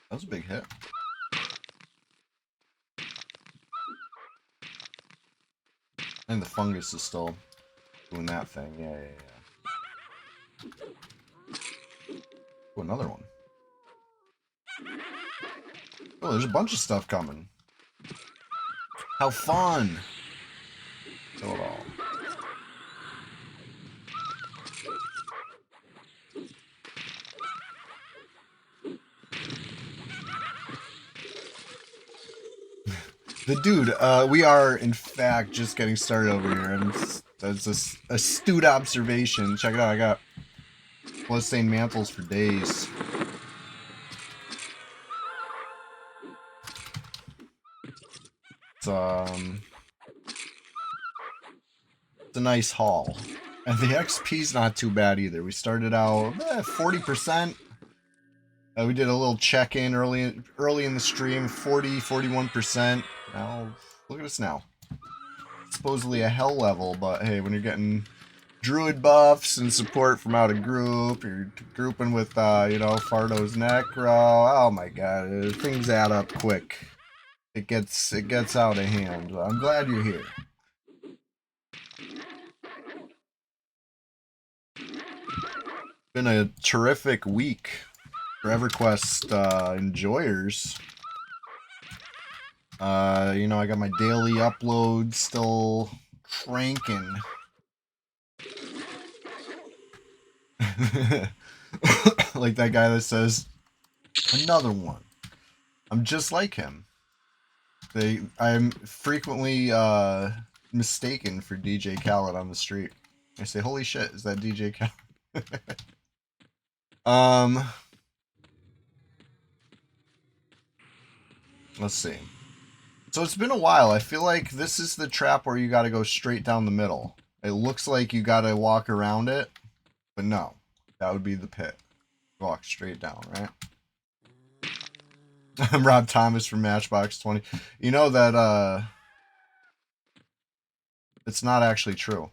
That was a big hit. I think the fungus is still doing that thing. Yeah. Oh, another one. Oh, there's a bunch of stuff coming. How fun! Kill it all. The dude, we are in fact just getting started over here, and that's a astute observation. Check it out, I got bloodstained mantles for days. It's a nice haul. And the XP's not too bad either. We started out 40%. We did a little check-in early in the stream, 41%. Now, look at us now. Supposedly a hell level, but hey, when you're getting druid buffs and support from out of group, you're grouping with, Fardo's Necro. Oh my god, things add up quick. It gets out of hand. I'm glad you're here. Been a terrific week for EverQuest enjoyers. I got my daily upload still cranking. Like that guy that says, another one. I'm just like him. I'm frequently mistaken for DJ Khaled on the street. I say, holy shit, is that DJ Khaled? Let's see. So it's been a while. I feel like this is the trap where you got to go straight down the middle. It looks like you got to walk around it, but no. That would be the pit. Walk straight down, right? I'm Rob Thomas from Matchbox 20. You know that it's not actually true.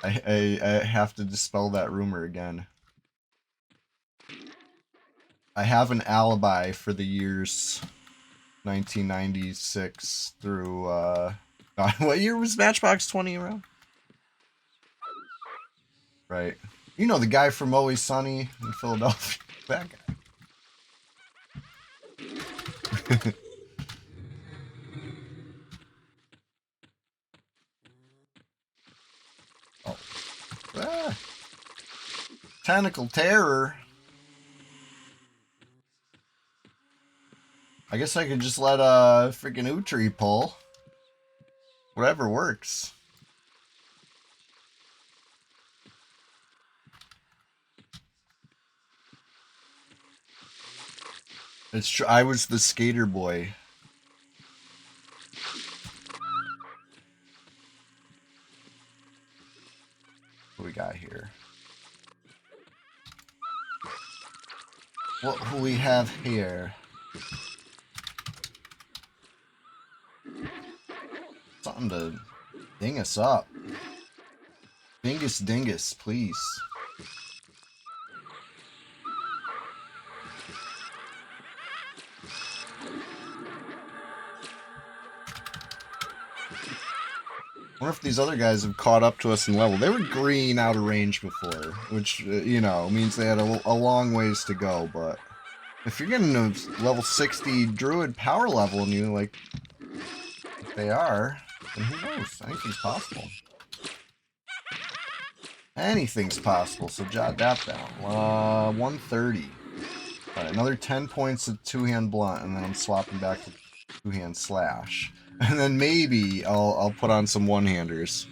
I have to dispel that rumor again. I have an alibi for the years 1996 through what year was Matchbox 20 around? Right. You know the guy from Always Sunny in Philadelphia. That guy. Oh. Ah. Tentacle terror. I guess I could just let freaking Utri pull. Whatever works. It's true. I was the skater boy. What we got here? What do we have here? Something to ding us up. Dingus dingus, please. I wonder if these other guys have caught up to us in level. They were green out of range before, which, you know, means they had a long ways to go, but if you're getting a level 60 druid power level and you, like, if they are, then who knows? Anything's possible. Anything's possible, so jot that down. 130. Alright, another 10 points of two-hand blunt, and then I'm swapping back to two-hand slash. And then maybe I'll put on some one-handers.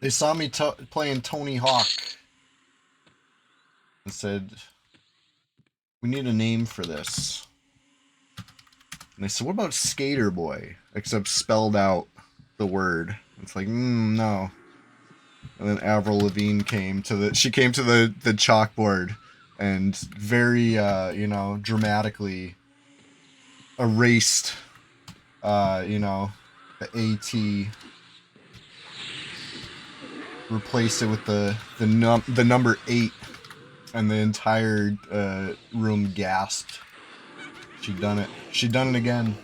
They saw me playing Tony Hawk and said, we need a name for this. And they said, what about Skater Boy? Except spelled out the word. It's like, no. And then Avril Lavigne came to the chalkboard and very, you know, dramatically erased, you know, the AT, replaced it with the number 8, and the entire room gasped. She'd done it. She'd done it again.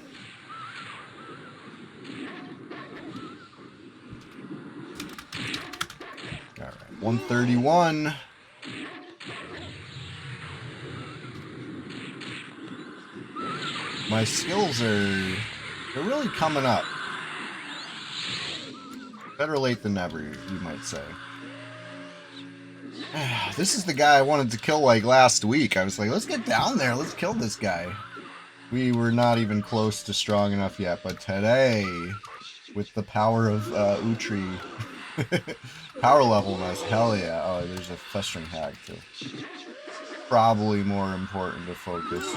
All right, 131. My skills they're really coming up. Better late than never, you might say. This is the guy I wanted to kill like last week. I was like, let's get down there. Let's kill this guy. We were not even close to strong enough yet, but today, with the power of Utri, power level nice. Hell yeah. Oh, there's a festering hag too. Probably more important to focus.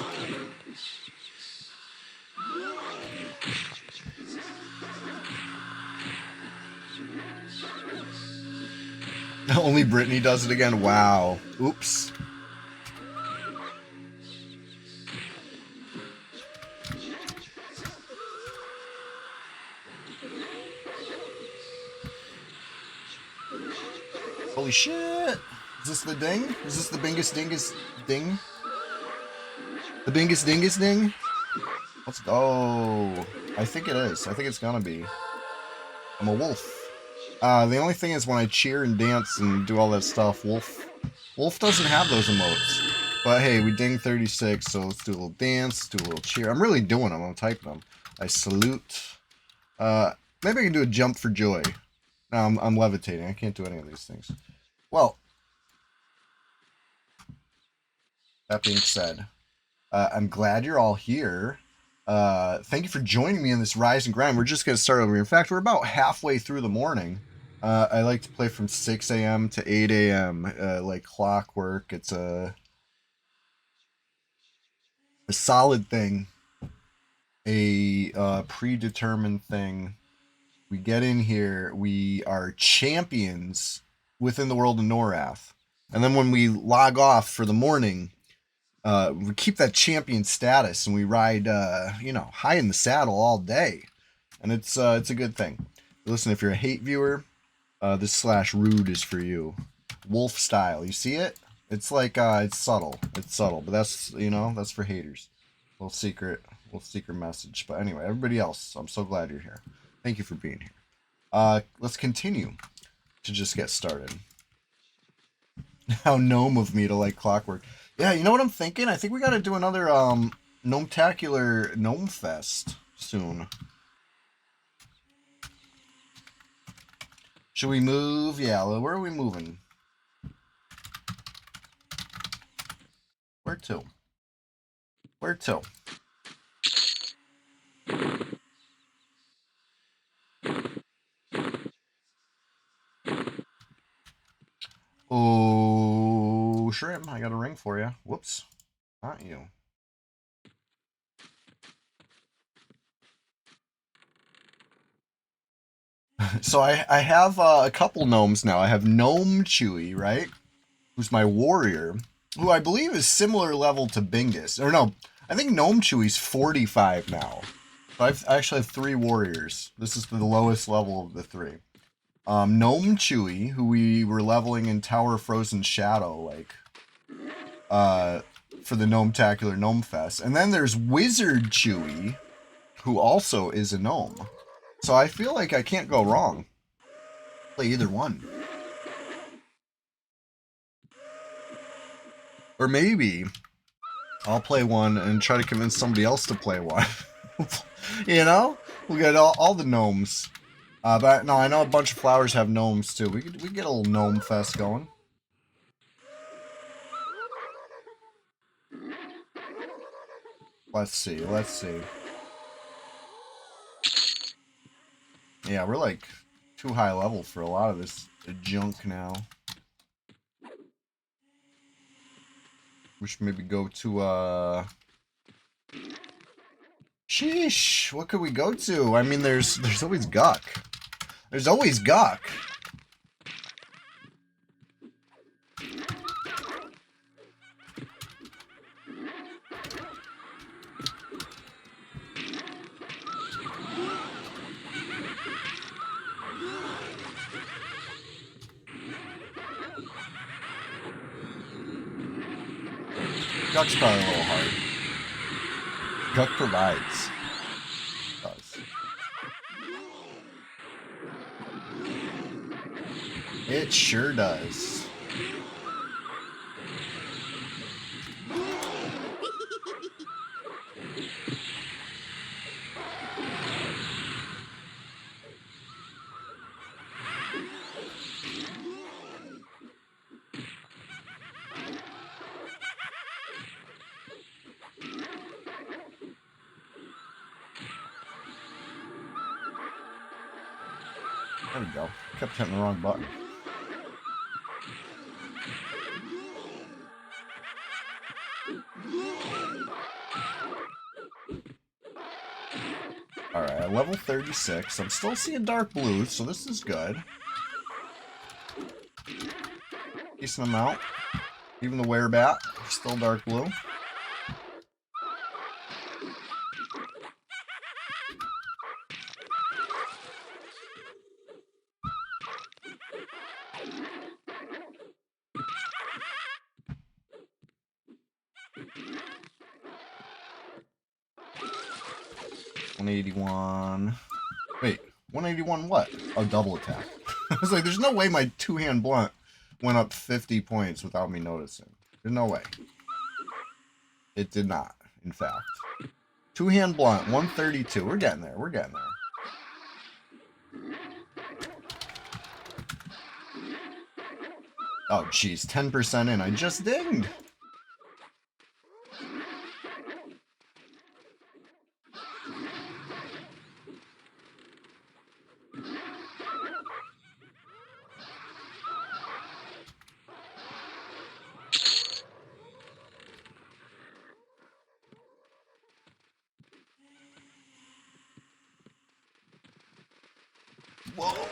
Only Brittany does it again? Wow. Oops. Holy shit. Is this the ding? Is this the bingus dingus ding? The bingus dingus ding? Let's go. I think it is. I think it's gonna be. I'm a wolf. The only thing is when I cheer and dance and do all that stuff, Wolf doesn't have those emotes. But hey, we ding 36, so let's do a little dance, do a little cheer. I'm really doing them. I'm typing them. I salute. Maybe I can do a jump for joy. No, I'm levitating. I can't do any of these things. Well, that being said, I'm glad you're all here. Thank you for joining me in this rise and grind. We're just going to start over. In fact, we're about halfway through the morning. I like to play from 6 a.m. to 8 a.m. Like clockwork. It's a solid thing, a predetermined thing. We get in here, we are champions within the world of Norath. And then when we log off for the morning, we keep that champion status and we ride, high in the saddle all day. And it's a good thing. Listen, if you're a hate viewer, this slash rude is for you. Wolf style, you see it? It's like it's subtle. It's subtle, but that's for haters. Little secret message. But anyway, everybody else, I'm so glad you're here. Thank you for being here. Let's continue to just get started. How gnome of me to like clockwork. Yeah, you know what I'm thinking? I think we gotta do another Gnome-tacular Gnome Fest soon. Should we move? Yeah, where are we moving? Where to? Where to? Oh, Shrimp, I got a ring for you. Whoops. Not you. So I have a couple gnomes now. I have Gnome Chewy, right? Who's my warrior, who I believe is similar level to Bingus. Or no, I think Gnome Chewy's 45 now. So I actually have 3 warriors. This is the lowest level of the 3. Gnome Chewy, who we were leveling in Tower Frozen Shadow, like, for the Gnome-tacular Gnome Fest. And then there's Wizard Chewy, who also is a gnome. So I feel like I can't go wrong. Play either one. Or maybe I'll play one and try to convince somebody else to play one. You know? We'll get all the gnomes. But no, I know a bunch of flowers have gnomes too. We could get a little gnome fest going. Let's see. Let's see. Yeah, we're like too high level for a lot of this junk now. We should maybe go to sheesh, what could we go to? I mean, there's always Guck. There's always Guck. Guck's probably a little hard. Guck provides. Does. It sure does. There we go. Kept hitting the wrong button. Alright, level 36. I'm still seeing dark blues, so this is good. Decent amount. Even the werebat, still dark blue. $181. Wait, 181 what? Oh, double attack. I was like, there's no way my two-hand blunt went up 50 points without me noticing. There's no way. It did not, in fact. Two-hand blunt, 132. We're getting there. We're getting there. Oh, jeez. 10% in. I just dinged. Whoa.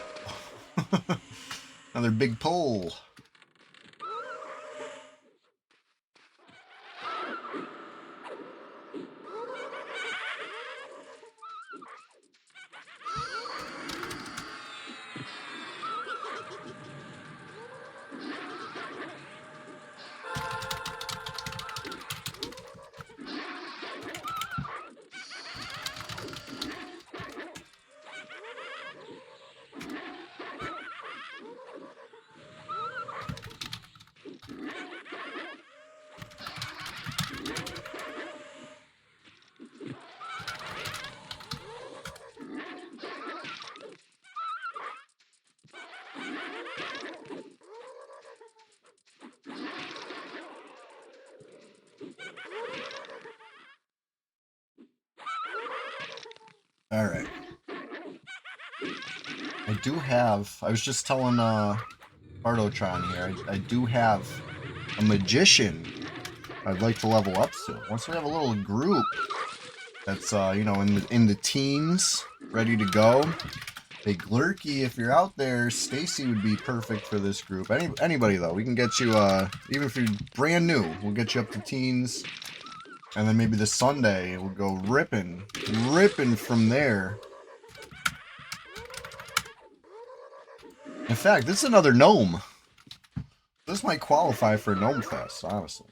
Another big pole. All right. I was just telling Bardotron here, I do have a magician I'd like to level up soon. Once we have a little group that's, you know, in the teens, ready to go. Hey, Glurky, if you're out there, Stacy would be perfect for this group. Anybody, though. We can get you, even if you're brand new, we'll get you up to teens. And then maybe this Sunday, we'll go ripping from there. In fact, this is another gnome. This might qualify for Gnome Fest, honestly.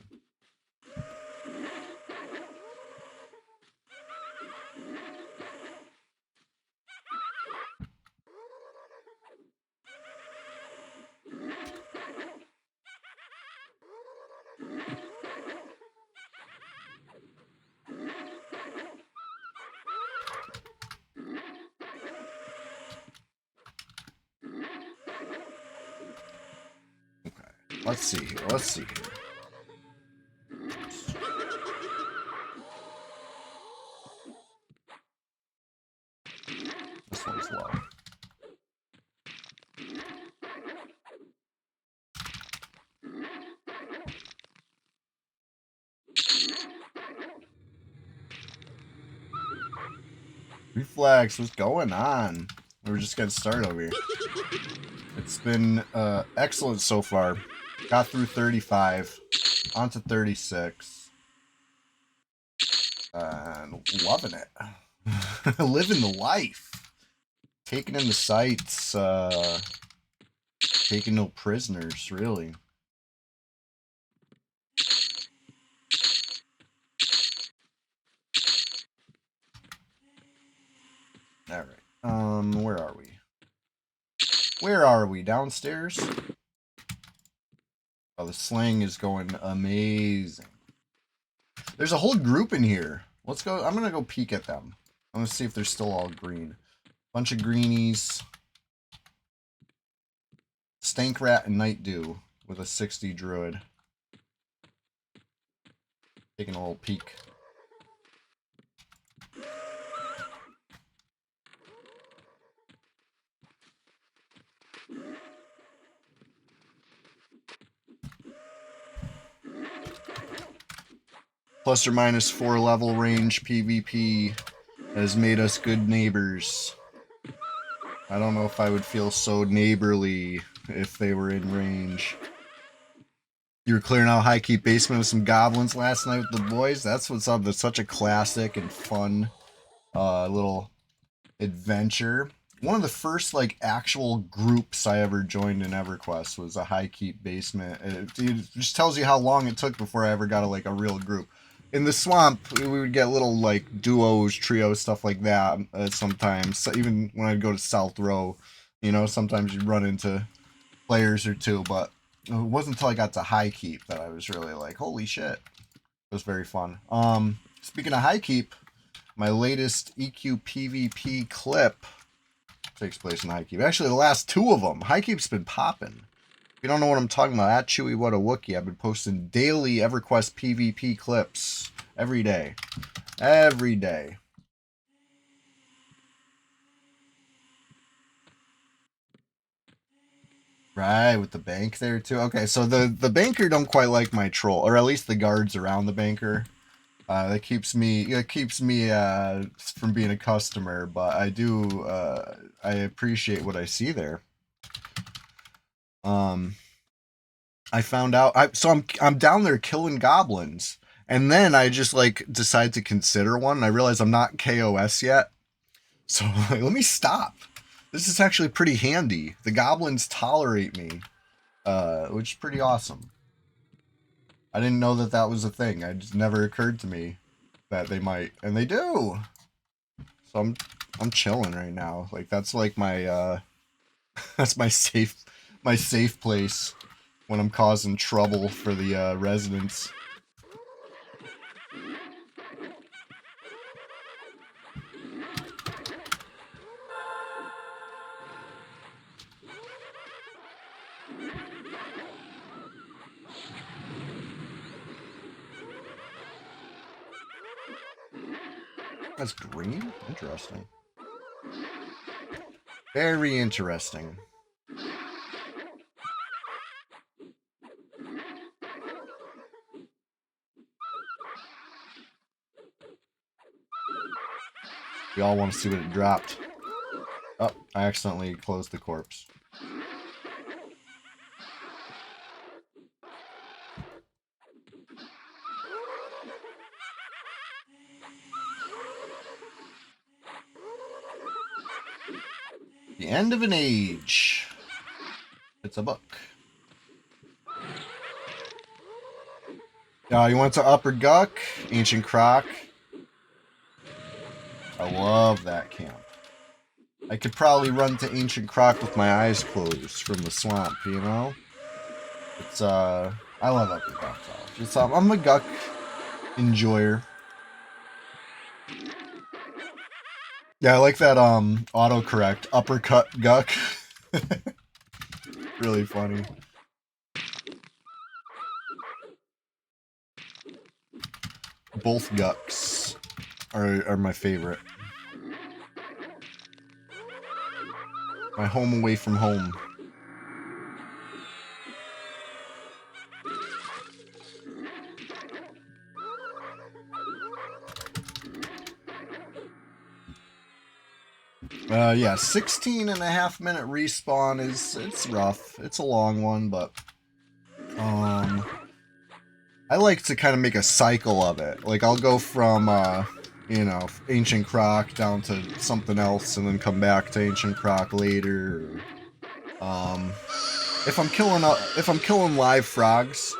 Okay, let's see here. Let's see here. This one's low. Reflex, what's going on? We're just getting started over here. It's been excellent so far. Got through 35, on to 36. And loving it. Living the life. Taking in the sights. Taking no prisoners, really. Alright. Where are we? Where are we? Downstairs? Oh, the slang is going amazing. There's a whole group in here. Let's go. I'm going to go peek at them. I'm going to see if they're still all green. Bunch of greenies. Stank Rat and Night Dew with a 60 druid. Taking a little peek. Plus or minus 4 level range PvP has made us good neighbors. I don't know if I would feel so neighborly if they were in range. You were clearing out High Keep Basement with some goblins last night with the boys? That's what's up. That's such a classic and fun little adventure. One of the first like actual groups I ever joined in EverQuest was a High Keep Basement. It just tells you how long it took before I ever got a real group. In the swamp, we would get little like duos, trios, stuff like that sometimes. So even when I'd go to South Row, you know, sometimes you'd run into players or two. But it wasn't until I got to High Keep that I was really like, holy shit. It was very fun. Speaking of High Keep, my latest EQ PvP clip takes place in High Keep. Actually, the last 2 of them. High Keep's been popping. If you don't know what I'm talking about, at Chewy What a Wookie, I've been posting daily EverQuest PvP clips every day. Every day. Right, with the bank there too. Okay, so the banker don't quite like my troll, or at least the guards around the banker. That keeps me from being a customer, but I appreciate what I see there. I found out I'm down there killing goblins, and then I just like decide to consider one. And I realize I'm not KOS yet, so like, let me stop. This is actually pretty handy. The goblins tolerate me, which is pretty awesome. I didn't know that that was a thing. It just never occurred to me that they might, and they do. So I'm chilling right now. Like that's like my that's my safe place when I'm causing trouble for the residents. That's green? Interesting. Very interesting. We all want to see what it dropped. Oh, I accidentally closed the corpse. The end of an age. It's a book. You want to Upper Guck? Ancient Croc? I love that camp. I could probably run to Ancient Croc with my eyes closed from the swamp, you know? It's, I love Upper Guck, though. Just, I'm a Guck enjoyer. Yeah, I like that, autocorrect. Uppercut Guck. Really funny. Both Gucks are my favorite. My home away from home. Yeah, 16 and a half minute respawn it's rough. It's a long one, but I like to kind of make a cycle of it. Like I'll go from Ancient Croc down to something else and then come back to Ancient Croc later. If I'm killing live frogs,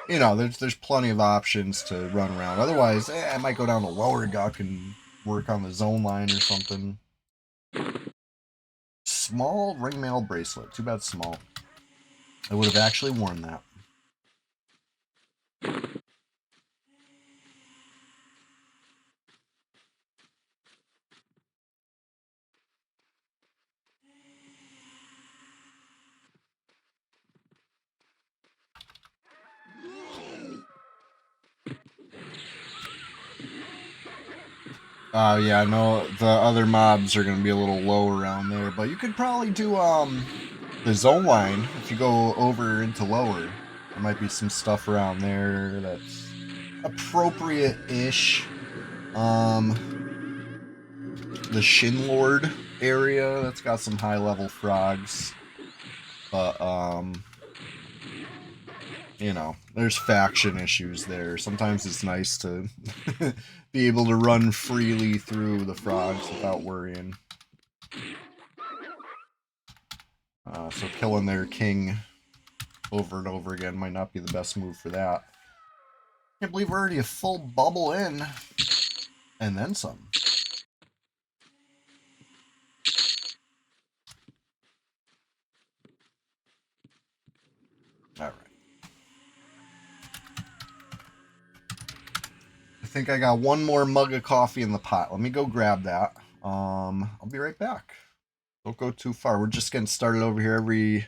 there's plenty of options to run around. Otherwise, I might go down to Lower Guck and work on the zone line or something. Small ringmail bracelet. Too bad small. I would have actually worn that. Yeah, I know the other mobs are going to be a little low around there, but you could probably do, the zone line if you go over into lower. There might be some stuff around there that's appropriate-ish. The Shin Lord area, that's got some high-level frogs. But, there's faction issues there. Sometimes it's nice to be able to run freely through the frogs without worrying. So killing their king over and over again might not be the best move for that. Can't believe we're already a full bubble in. And then some. Alright. I think I got one more mug of coffee in the pot. Let me go grab that. I'll be right back. Don't go too far. We're just getting started over here every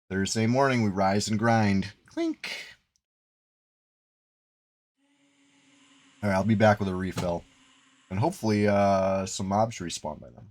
Thursday morning. We rise and grind. Clink. Alright, I'll be back with a refill. And hopefully some mobs respawn by then.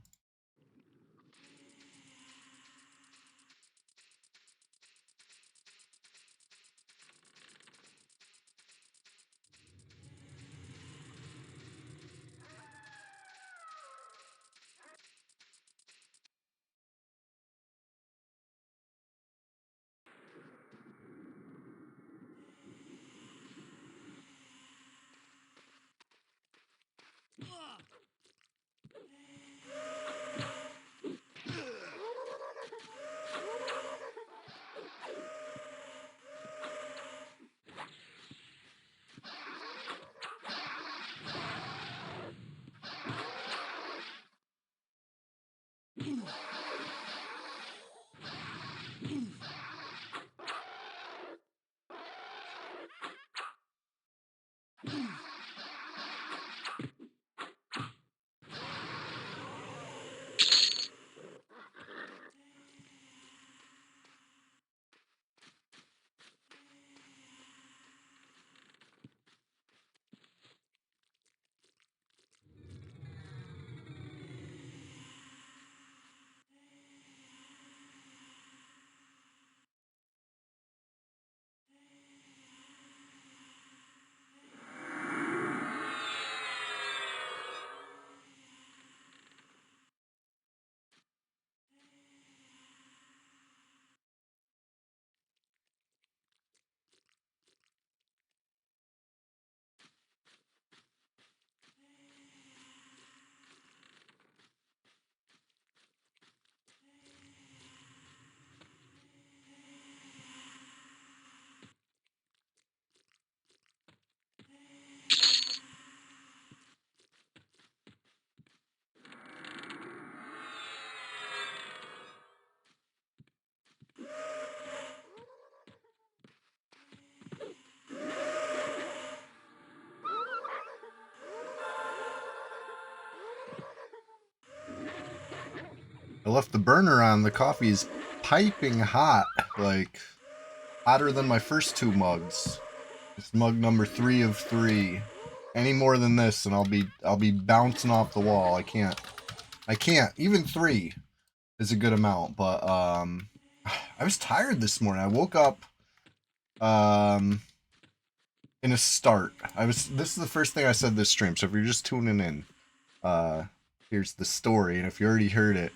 I left the burner on. The coffee is piping hot, like hotter than my first 2 mugs. It's mug number 3 of 3. Any more than this, and I'll be bouncing off the wall. I can't. Even 3 is a good amount, but I was tired this morning. I woke up in a start. This is the first thing I said this stream, so if you're just tuning in, here's the story, and if you already heard it,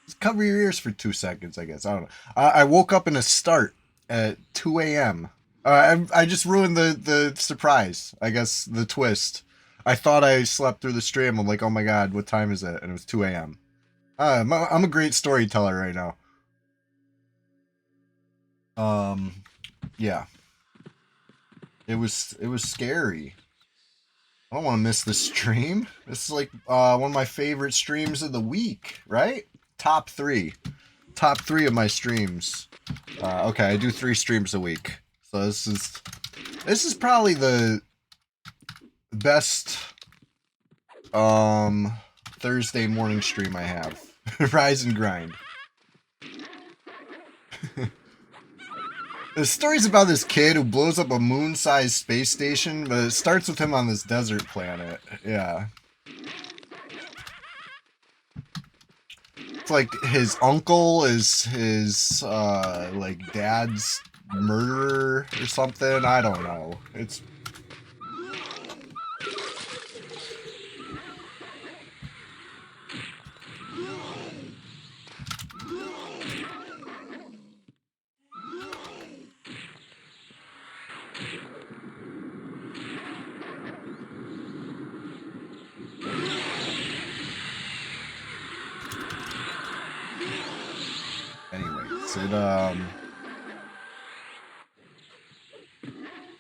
just cover your ears for 2 seconds, I guess. I don't know. I woke up in a start at 2 a.m. I just ruined the surprise, I guess, the twist. I thought I slept through the stream. I'm like, oh my god, what time is it? And it was 2 a.m. I'm a great storyteller right now. Yeah. It was scary. I don't want to miss this stream. This is like one of my favorite streams of the week, right? Top 3 of my streams. Okay, I do 3 streams a week, so this is probably the best Thursday morning stream I have. Rise and grind. The story's about this kid who blows up a moon-sized space station, but it starts with him on this desert planet. Yeah. It's like his uncle is his, like, dad's murderer or something. I don't know. It's... Anyways,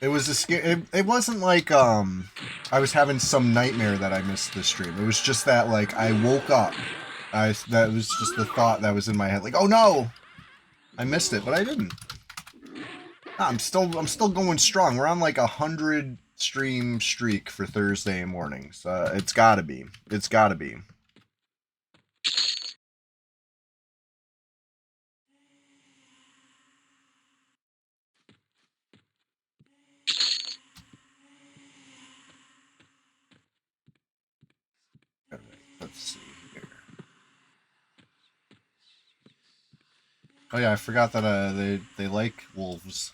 it was a scare. It wasn't like I was having some nightmare that I missed the stream. It was just that like I woke up. That was just the thought that was in my head. Like, oh no, I missed it, but I didn't. Nah, I'm still going strong. We're on like 100 stream streak for Thursday mornings. It's gotta be. It's gotta be. All right, let's see here. Oh yeah, I forgot that they like wolves.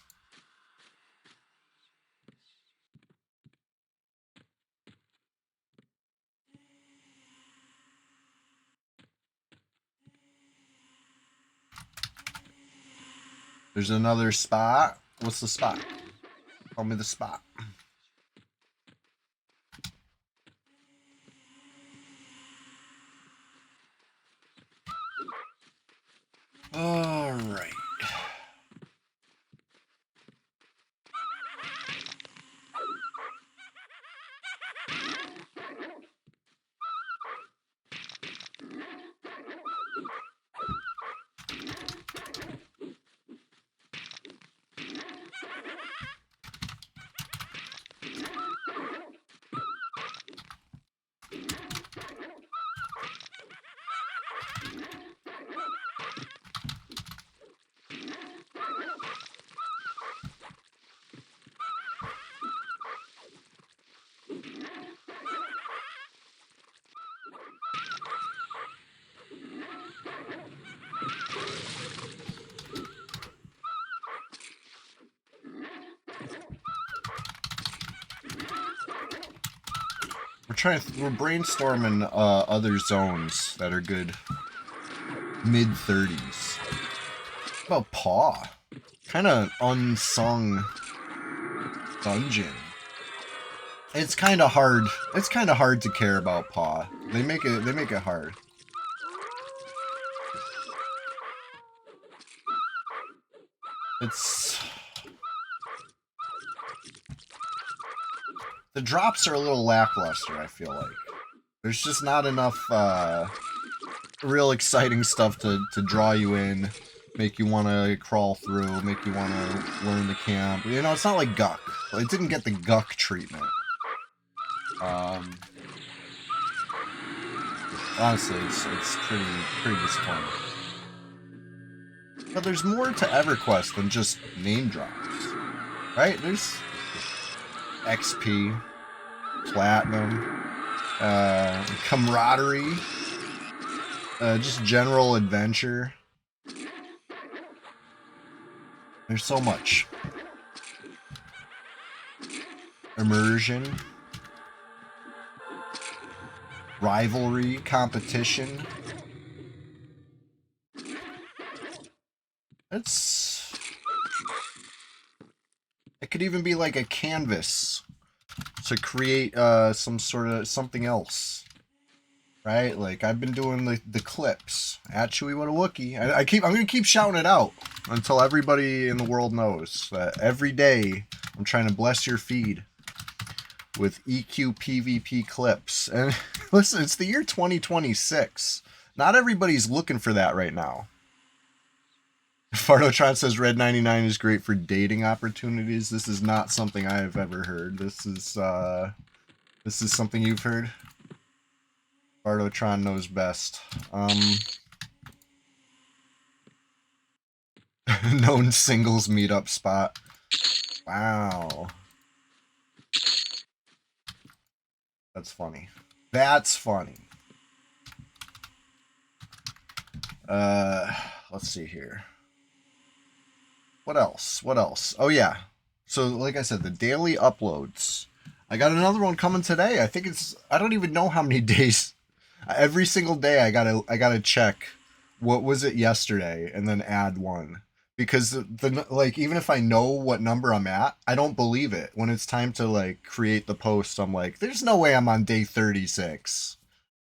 There's another spot. What's the spot? Tell me the spot. All right. We're brainstorming other zones that are good mid-30s. What about Paw? Kind of unsung dungeon. It's kind of hard. It's kind of hard to care about Paw. They make it hard. The drops are a little lackluster, I feel like. There's just not enough real exciting stuff to draw you in, make you want to crawl through, make you want to learn the camp. You know, it's not like Guck. It didn't get the Guck treatment. Honestly, it's pretty disappointing. But there's more to EverQuest than just name drops, right? There's XP, Platinum, camaraderie, just general adventure. There's so much. Immersion, rivalry, competition. It could even be like a canvas to create some sort of something else, right? Like I've been doing the clips at Chewy What a Wookie. I'm gonna keep shouting it out until everybody in the world knows that every day I'm trying to bless your feed with EQ PvP clips. And listen, it's the year 2026. Not everybody's looking for that right now. Fardotron says Red 99 is great for dating opportunities. This is not something I have ever heard. This is something you've heard. Fardotron knows best. Known singles meetup spot. Wow. That's funny. That's funny. Let's see here. What else? What else? Oh yeah. So like I said, the daily uploads. I got another one coming today. I think I don't even know how many days. Every single day I gotta check what was it yesterday and then add one. Because like even if I know what number I'm at, I don't believe it. When it's time to like create the post, I'm like, there's no way I'm on day 36.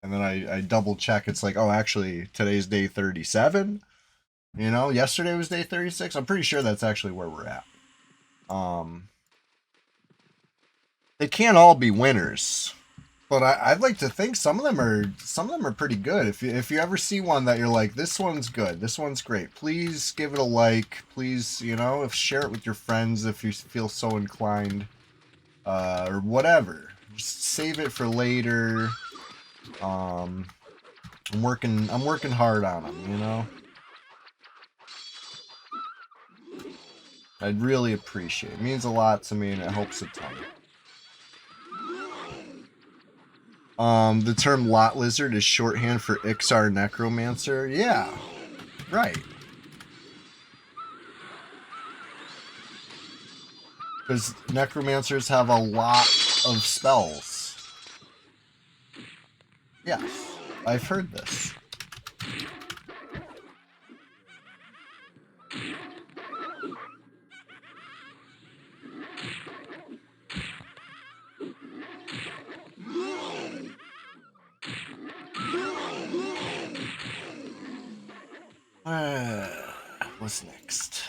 And then I double check. It's like, oh, actually today's day 37. You know, yesterday was day 36. I'm pretty sure that's actually where we're at. They can't all be winners, but I'd like to think some of them are pretty good. If you ever see one that you're like, this one's good, this one's great, please give it a like. Please, you know, share it with your friends if you feel so inclined, or whatever. Just save it for later. I'm working hard on them, you know. I'd really appreciate it. It means a lot to me and it helps a ton. The term lot lizard is shorthand for Ixar necromancer. Yeah, right. Because necromancers have a lot of spells. Yes, I've heard this. What's next?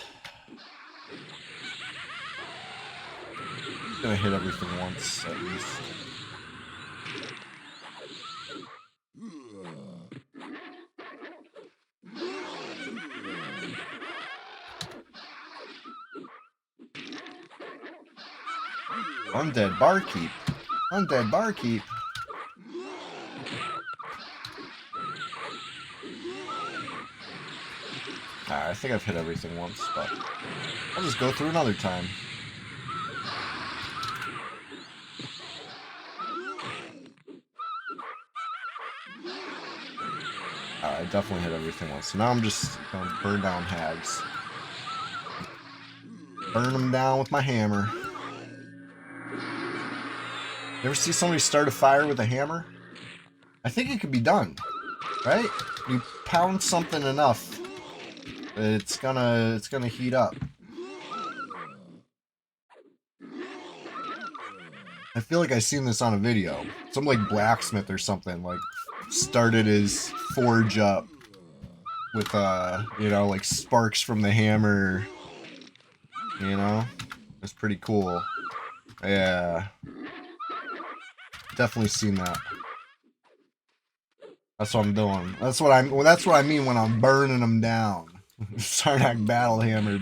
I'm gonna hit everything once at least. Undead barkeep. Undead barkeep. I think I've hit everything once, but I'll just go through another time. I definitely hit everything once. So now I'm just going to burn down hags. Burn them down with my hammer. You ever see somebody start a fire with a hammer? I think it could be done, right? You pound something enough, it's gonna heat up. I feel like I've seen this on a video. Some like blacksmith or something like started his forge up with you know, like sparks from the hammer. You know, it's pretty cool. Yeah, definitely seen that. That's what I'm doing. That's what I mean when I'm burning them down. Sarnak battle hammer,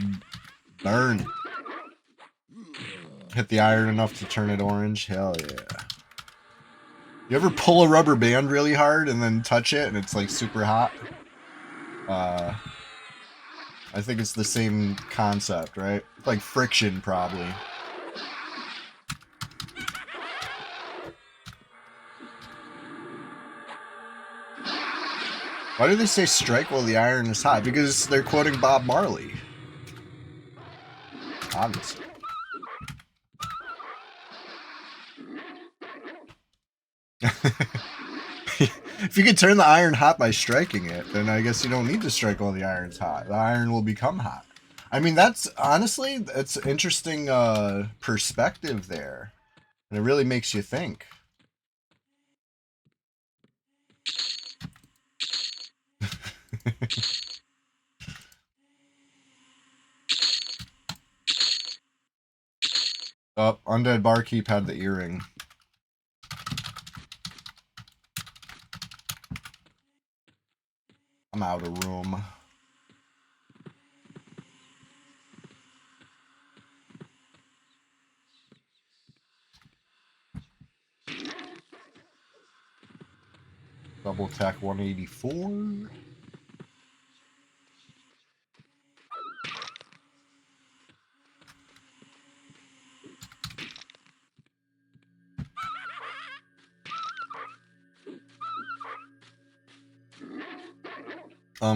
burn. Hit the iron enough to turn it orange. Hell yeah. You ever pull a rubber band really hard and then touch it and it's like super hot? I I think it's the same concept, right? Like friction, probably. Why do they say strike while the iron is hot? Because they're quoting Bob Marley. Obviously. If you can turn the iron hot by striking it, then I guess you don't need to strike while the iron's hot. The iron will become hot. I mean, that's honestly, that's interesting perspective there. And it really makes you think. Oh, Undead Barkeep had the earring. I'm out of room. Double tack 184.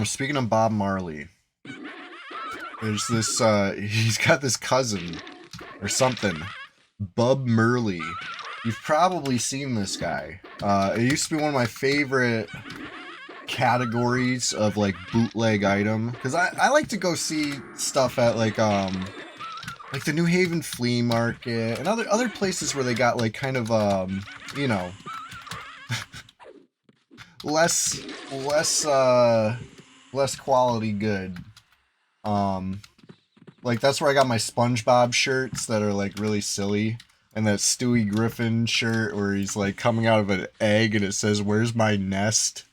Speaking of Bob Marley, there's this, he's got this cousin or something, Bub Merley. You've probably seen this guy. It used to be one of my favorite categories of like bootleg item because I like to go see stuff at like the New Haven flea market and other places where they got like kind of you know less less quality good. Um, like that's where I got my SpongeBob shirts that are like really silly, and that Stewie Griffin shirt where he's like coming out of an egg and it says "Where's my nest?"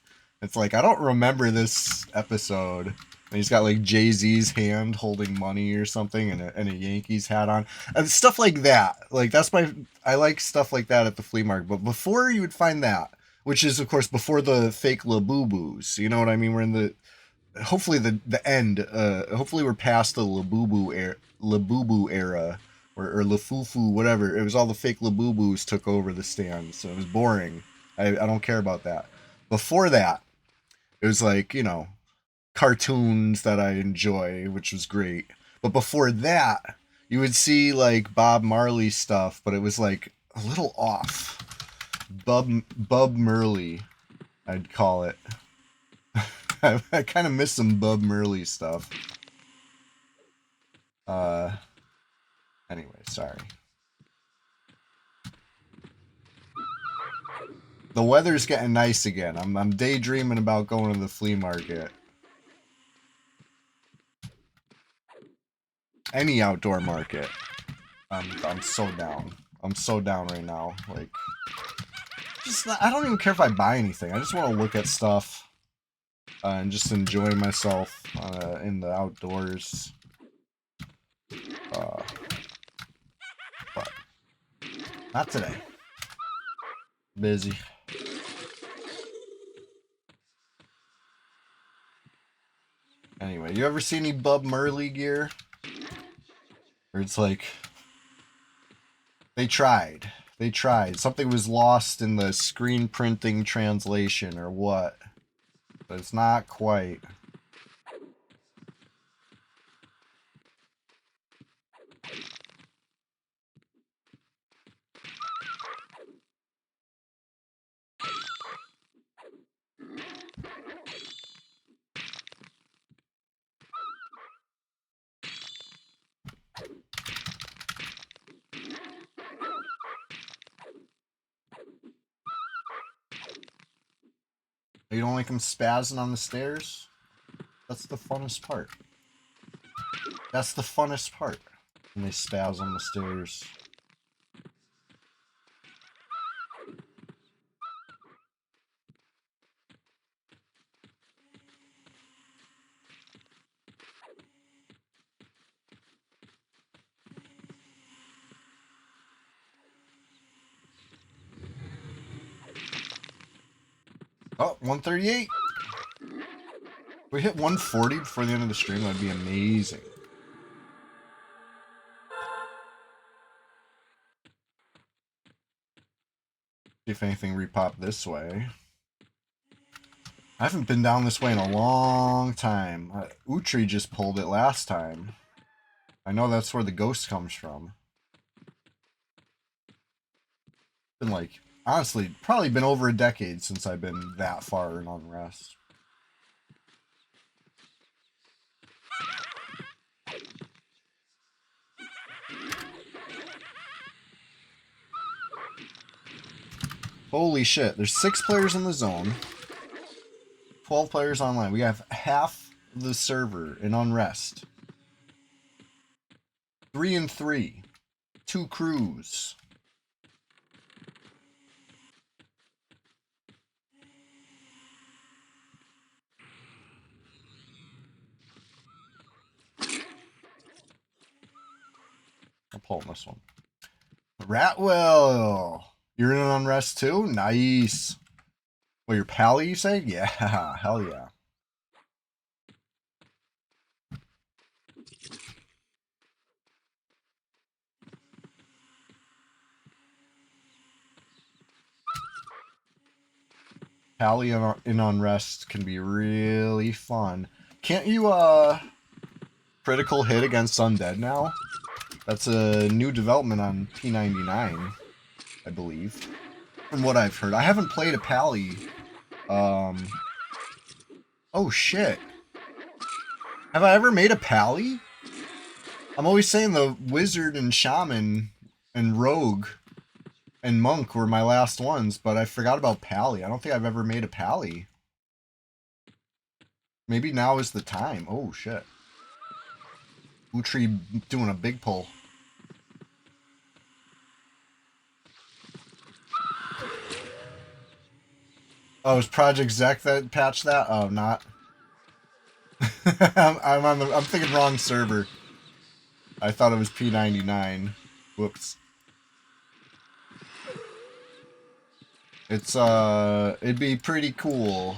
It's like I don't remember this episode. And he's got like Jay-Z's hand holding money or something, and a Yankees hat on, and stuff like that. Like that's I like stuff like that at the flea market. But before you would find that, which is of course before the fake Labubu's. You know what I mean? We're in the hopefully the end. Hopefully we're past the Labubu era or Lafufu, whatever. It was all the fake Labubus took over the stand, so it was boring. I don't care about that. Before that, it was like cartoons that I enjoy, which was great. But before that, you would see like Bob Marley stuff, but it was like a little off. Bub Merley, I'd call it. I kind of miss some Bub Merley stuff. Uh, anyway, sorry. The weather's getting nice again. I'm daydreaming about going to the flea market. Any outdoor market. I'm so down. I'm so down right now. Like, I don't even care if I buy anything. I just want to look at stuff and just enjoy myself in the outdoors. But not today. Busy. Anyway, you ever see any Bub Merley gear? Or it's like they tried. They tried. Something was lost in the screen printing translation or what? But it's not quite. You don't like them spazzing on the stairs? That's the funnest part. That's the funnest part. When they spaz on the stairs. Oh, 138. If we hit 140 before the end of the stream, that'd be amazing. See if anything repop this way. I haven't been down this way in a long time. Utri just pulled it last time. I know that's where the ghost comes from. Been like, honestly, probably been over a decade since I've been that far in Unrest. Holy shit, there's 6 players in the zone. 12 players online. We have half the server in Unrest. 3 and 3. 2 crews. I'm pulling this one. Ratwell! You're in an Unrest too? Nice. Well, your pally, you say? Yeah, hell yeah. Pally in Unrest can be really fun. Can't you, critical hit against Undead now? That's a new development on P99, I believe. From what I've heard. I haven't played a pally. Oh, shit. Have I ever made a pally? I'm always saying the wizard and shaman and rogue and monk were my last ones, but I forgot about pally. I don't think I've ever made a pally. Maybe now is the time. Oh, shit. Utri doing a big pull. Oh, is Project Zek that patched that? Oh, not. I'm thinking wrong server. I thought it was P99. Whoops. It's it'd be pretty cool.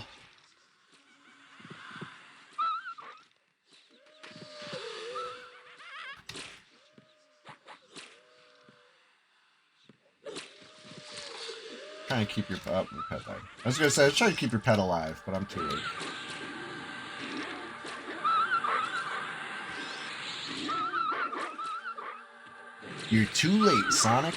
Trying to keep your pet died. I was gonna say I was trying to keep your pet alive, but I'm too late. You're too late, Sonic.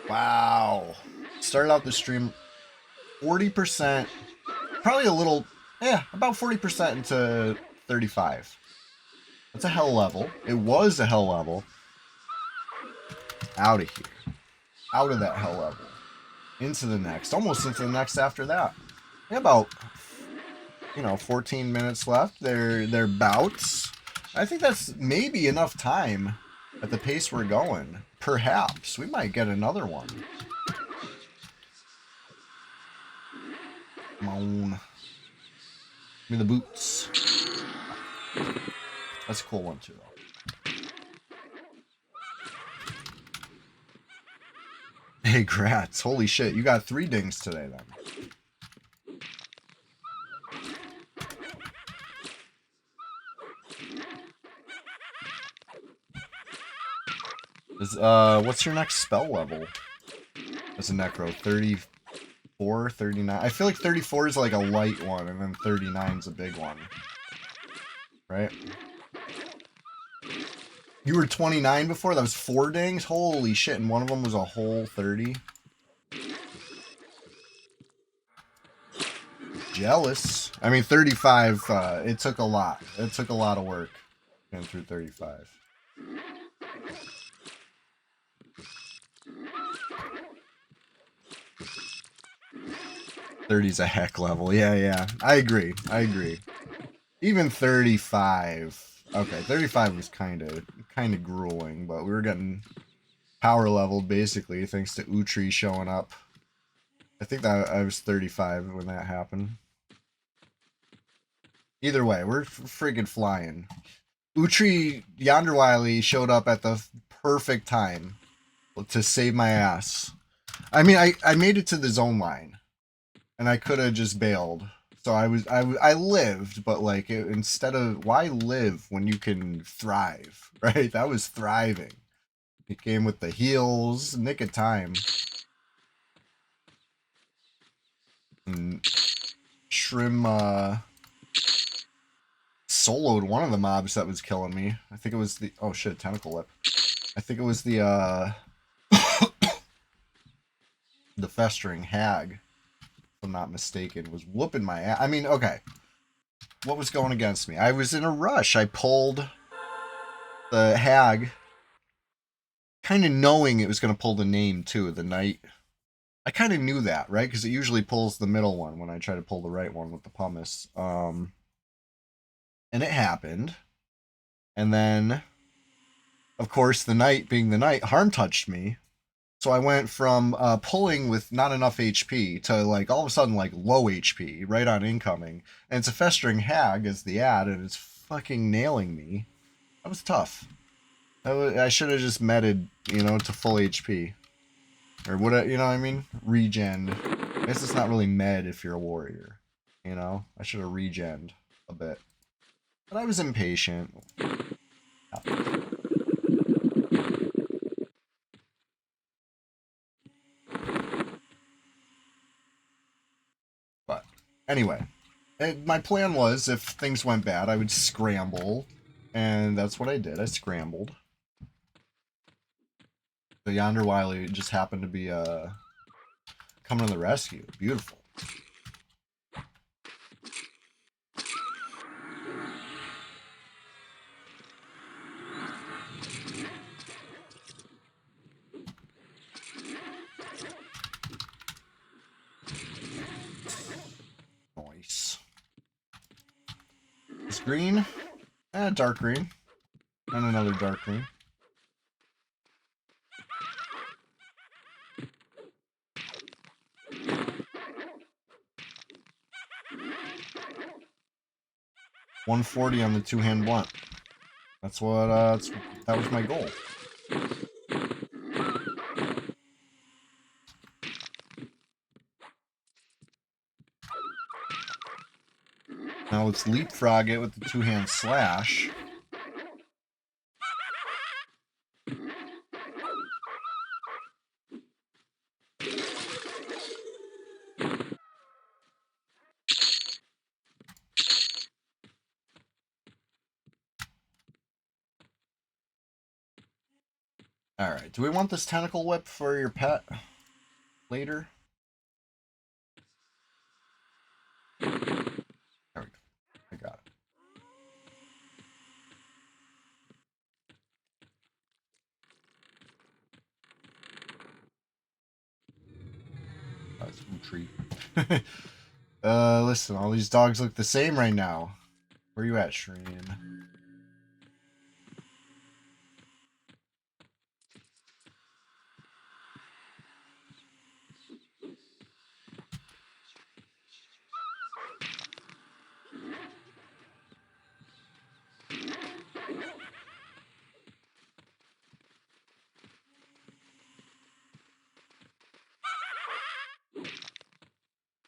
Wow. Started out the stream 40%, probably a little, yeah, about 40% into 35. That's a hell level. It was a hell level. Out of here. Out of that hell level. Into the next. Almost into the next after that. About, 14 minutes left. They're bouts. I think that's maybe enough time at the pace we're going. Perhaps. We might get another one. Come on. Give me the boots. That's a cool one too, though. Hey, Gratz. Holy shit. You got 3 dings today, then. What's your next spell level? As a Necro? 34, 39? I feel like 34 is like a light one, and then 39 is a big one. Right? You were 29 before? That was 4 dings? Holy shit, and one of them was a whole 30? Jealous. I mean, 35, it took a lot. It took a lot of work getting through 35. 30's a heck level. Yeah. I agree. Even 35. Okay, 35 was kind of kind of grueling, but we were getting power leveled basically thanks to Utri showing up. I think that I was 35 when that happened. Either way, we're friggin' flying. Utri Yonderwily showed up at the perfect time to save my ass. I mean, I made it to the zone line, and I could have just bailed. So I lived, but like instead of why live when you can thrive, right? That was thriving. It came with the heals, nick of time. And Shrim soloed one of the mobs that was killing me. I think it was the oh shit, tentacle whip. I think it was the the festering hag, if I'm not mistaken, was whooping my ass. I mean, okay. What was going against me? I was in a rush. I pulled the hag, kind of knowing it was going to pull the name too, the knight. I kind of knew that, right? Because it usually pulls the middle one when I try to pull the right one with the pumice. And it happened. And then, of course, the knight being the knight, harm touched me. So I went from pulling with not enough HP to like all of a sudden like low HP right on incoming. And it's a festering hag as the ad, and it's fucking nailing me. That was tough. I should have just meted, you know, to full HP. Or what, you know what I mean? Regen. I guess it's not really med if you're a warrior. You know? I should have regened a bit. But I was impatient. But anyway, my plan was if things went bad, I would scramble. And that's what I did. I scrambled. The Yonder Wily just happened to be coming to the rescue. Beautiful. Nice. It's green. Dark green. And another dark green. $140 on the two-hand blunt. That's what. That was my goal. Now let's leapfrog it with the two-hand slash. Alright, do we want this tentacle whip for your pet later? There we go. I got it. That's a treat. Listen, all these dogs look the same right now. Where you at, Shreen?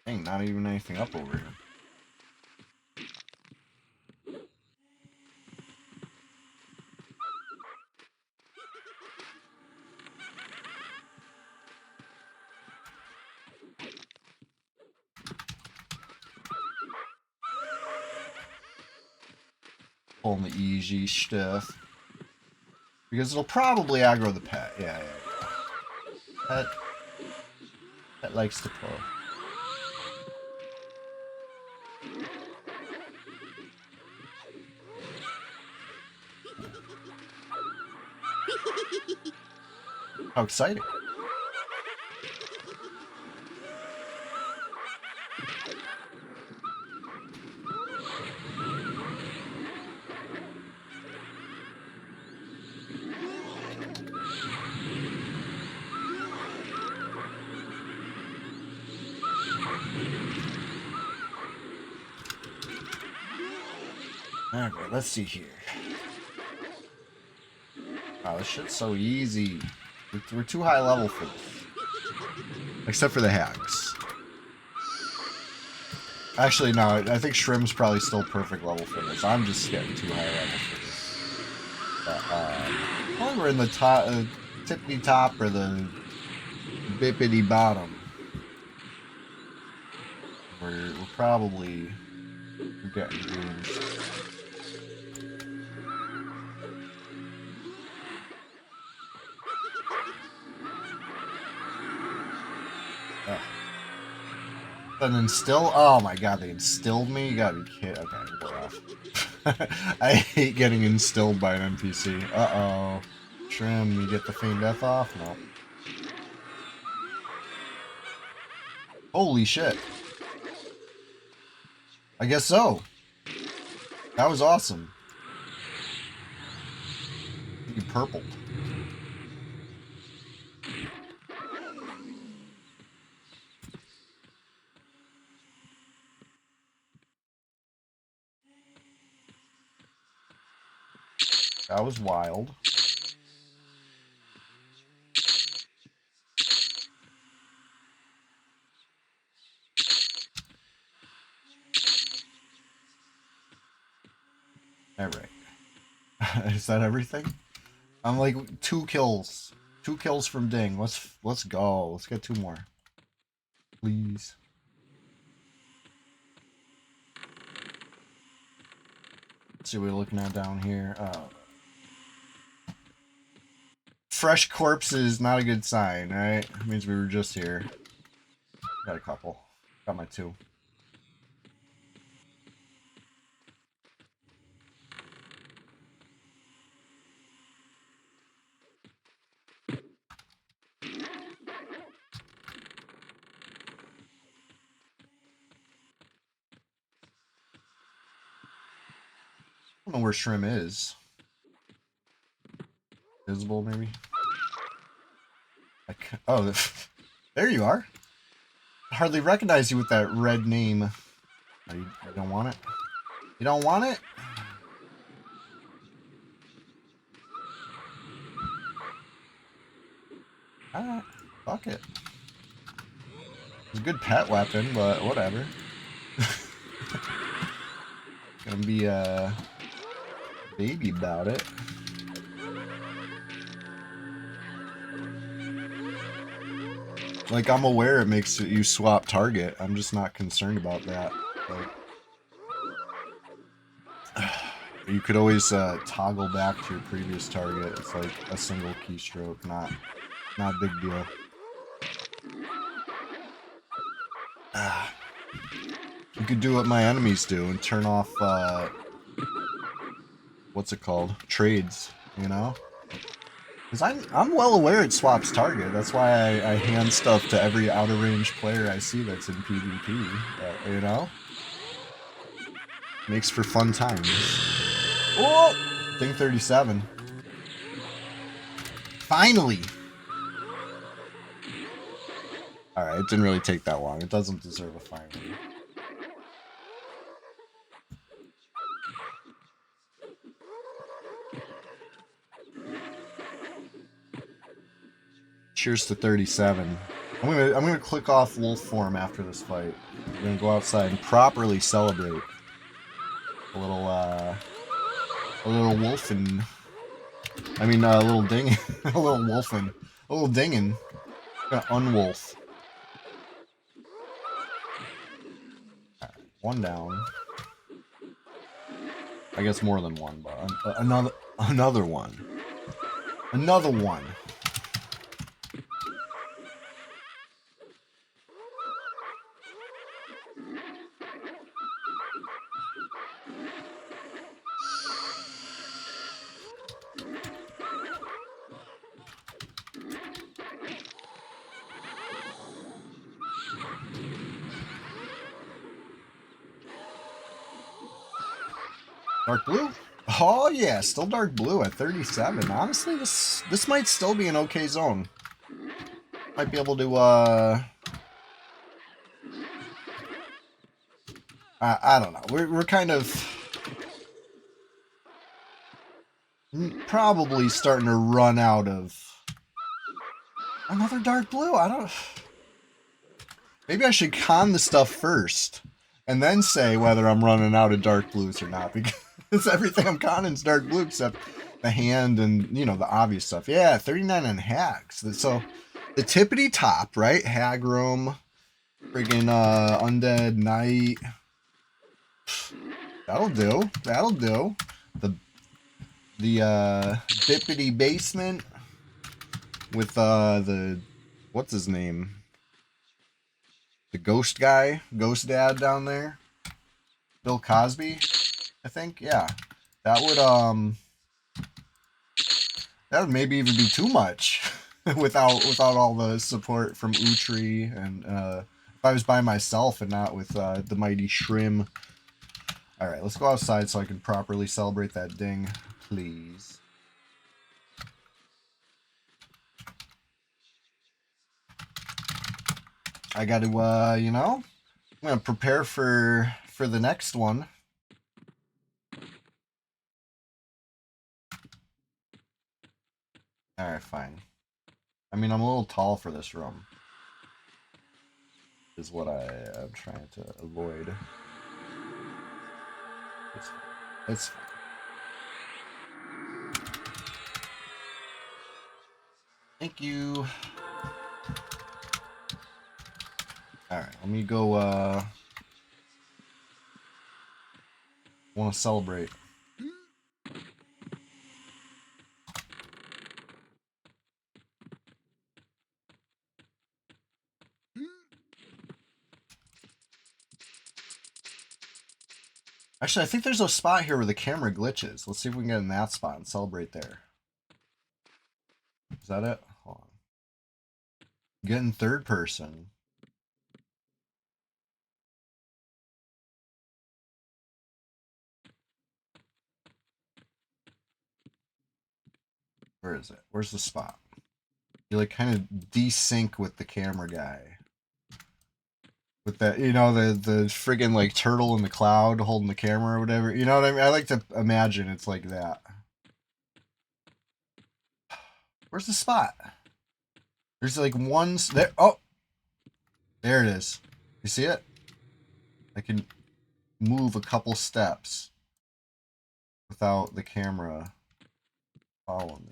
Dang, not even anything up over here. Pulling the easy stuff. Because it'll probably aggro the pet. Yeah. Pet likes to pull. How exciting. Okay, let's see here. Oh, this shit's so easy. We're too high level for this. Except for the hags. Actually, no, I think Shrimp's probably still perfect level for this. I'm just getting too high level for this. But, well, we're in the top, tippity top or the bippity bottom. We're probably getting goons. An instill? Oh my god, they instilled me? You gotta be kidding. Okay, we're off. I hate getting instilled by an NPC. Uh-oh. Trim, you get the feign death off? No. Holy shit. I guess so. That was awesome. You purpled. That was wild. Alright. Is that everything? I'm like 2 kills. 2 kills from Ding. Let's go. Let's get 2 more. Please. Let's see what we're looking at down here. Fresh corpses, not a good sign, right? It means we were just here. Got a couple. Got my 2. I don't know where Shrim is. Visible, maybe? Oh, there you are. I hardly recognize you with that red name. Oh, you don't want it? You don't want it? Alright, fuck it. It's a good pet weapon, but whatever. Gonna be a baby about it. Like, I'm aware it makes you swap target. I'm just not concerned about that. Like, you could always toggle back to your previous target. It's like a single keystroke, not a big deal. You could do what my enemies do and turn off, what's it called? Trades, you know? Because I'm well aware it swaps target. That's why I hand stuff to every outer range player I see that's in PvP, you know? Makes for fun times. Oh! Thing 37. Finally! Alright, it didn't really take that long. It doesn't deserve a finally. Cheers to 37. I'm gonna click off wolf form after this fight. I'm gonna go outside and properly celebrate. A little wolfin. I mean, a little ding, a little wolfin, a little dingin. Gonna unwolf. Right, 1 down. I guess more than 1, but another one. Another one. Dark blue? Oh yeah, still dark blue at 37. Honestly, this might still be an okay zone. Might be able to I don't know. We're kind of probably starting to run out of another dark blue. I don't. Maybe I should con the stuff first, and then say whether I'm running out of dark blues or not. Because everything I'm conning is dark blue except the hand and the obvious stuff. Yeah, 39 on hags. So the tippity top, right? Hag room, friggin' undead knight. That'll do. That'll do. The bippity basement with the what's his name? The ghost guy, ghost dad down there, Bill Cosby, I think. Yeah, that would maybe even be too much without all the support from Utri and if I was by myself and not with the mighty Shrim. All right, let's go outside so I can properly celebrate that ding, please. I got to, I'm gonna prepare for the next one. All right, fine. I mean, I'm a little tall for this room. Is what I'm trying to avoid. It's fine. It's fine. Thank you. All right, let me go. Want to celebrate. Actually, I think there's a spot here where the camera glitches. Let's see if we can get in that spot and celebrate there. Is that it? Hold on. Get in third person. Where is it? Where's the spot? You like kind of desync with the camera guy. With that, the friggin' like turtle in the cloud holding the camera or whatever. You know what I mean? I like to imagine it's like that. Where's the spot? There's like one there. Oh, there it is. You see it? I can move a couple steps without the camera following me.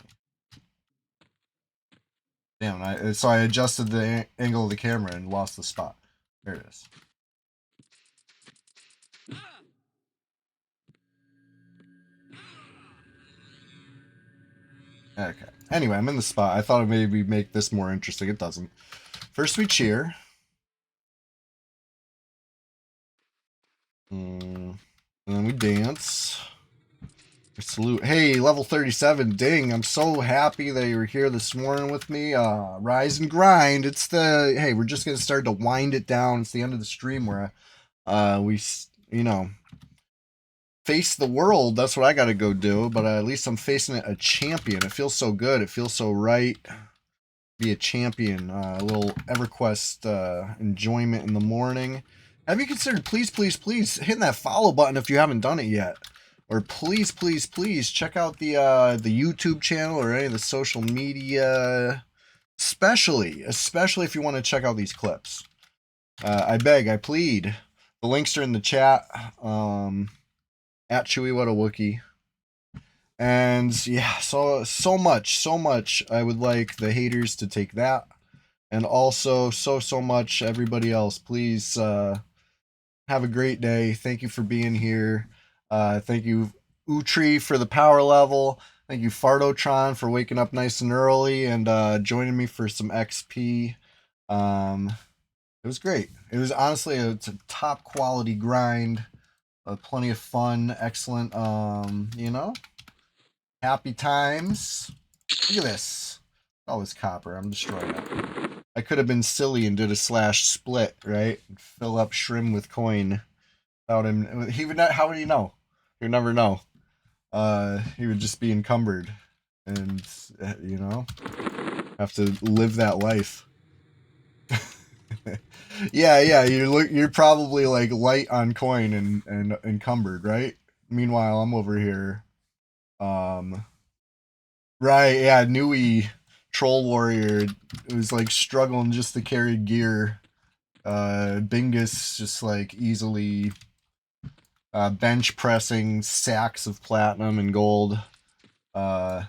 Damn, so I adjusted the angle of the camera and lost the spot. There it is. Okay. Anyway, I'm in the spot. I thought it maybe make this more interesting. It doesn't. First we cheer. And then we dance. We salute. Hey, level 37. Ding. I'm so happy that you were here this morning with me. Rise and grind. Hey, we're just going to start to wind it down. It's the end of the stream where we, face the world. That's what I got to go do. But at least I'm facing a champion. It feels so good. It feels so right. Be a champion. A little EverQuest enjoyment in the morning. Have you considered, please, hitting that follow button if you haven't done it yet? Or please, check out the YouTube channel or any of the social media, especially if you want to check out these clips. I beg, I plead. The links are in the chat. At Chewy What a Wookie. And yeah, so much. I would like the haters to take that. And also so much everybody else. Please have a great day. Thank you for being here. Thank you Utri for the power level. Thank you Fardotron for waking up nice and early and joining me for some XP. It was great. It was honestly it's a top quality grind. Plenty of fun, excellent. Happy times. Look at this. All this copper. I'm destroying it. I could have been silly and did a slash split, right? Fill up Shrim with coin. Without him, he would not. How would he know? He would never know. He would just be encumbered, and have to live that life. yeah. You're probably like light on coin and encumbered, right? Meanwhile, I'm over here, Right, yeah, Nui Troll Warrior was like struggling just to carry gear. Bingus just like easily bench pressing sacks of platinum and gold. Uh,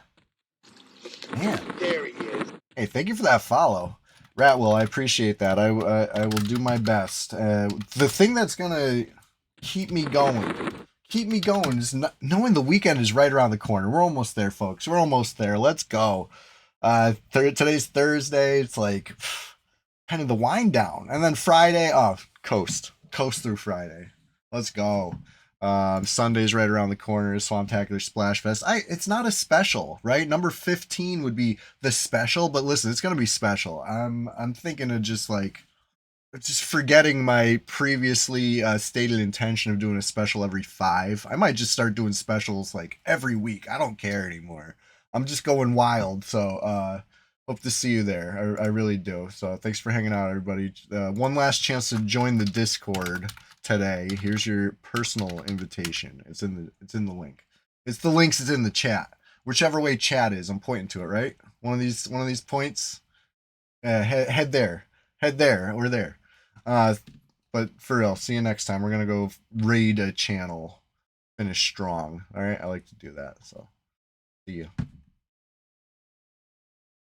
man, There he is. hey, thank you for that follow, Ratwell. I appreciate that. I will do my best. The thing that's gonna keep me going is knowing the weekend is right around the corner. We're almost there, folks. We're almost there. Let's go. Today's Thursday. It's like kind of the wind down, and then Friday. Oh, coast through Friday. Let's go. Sunday's right around the corner. Swamptacular Splash Fest. It's not a special, right? Number 15 would be the special, but listen, it's gonna be special. I'm thinking of just forgetting my previously stated intention of doing a special every 5. I might just start doing specials like every week. I don't care anymore. I'm just going wild. So hope to see you there. I really do. So thanks for hanging out, everybody. One last chance to join the Discord today. Here's your personal invitation. It's in the link. It's the links. It's in the chat. Whichever way chat is, I'm pointing to it. Right. One of these points. Head there. Head there. We're there. Uh, but for real, see you next time. We're gonna go raid a channel, finish strong. All right, I like to do that. So, see you.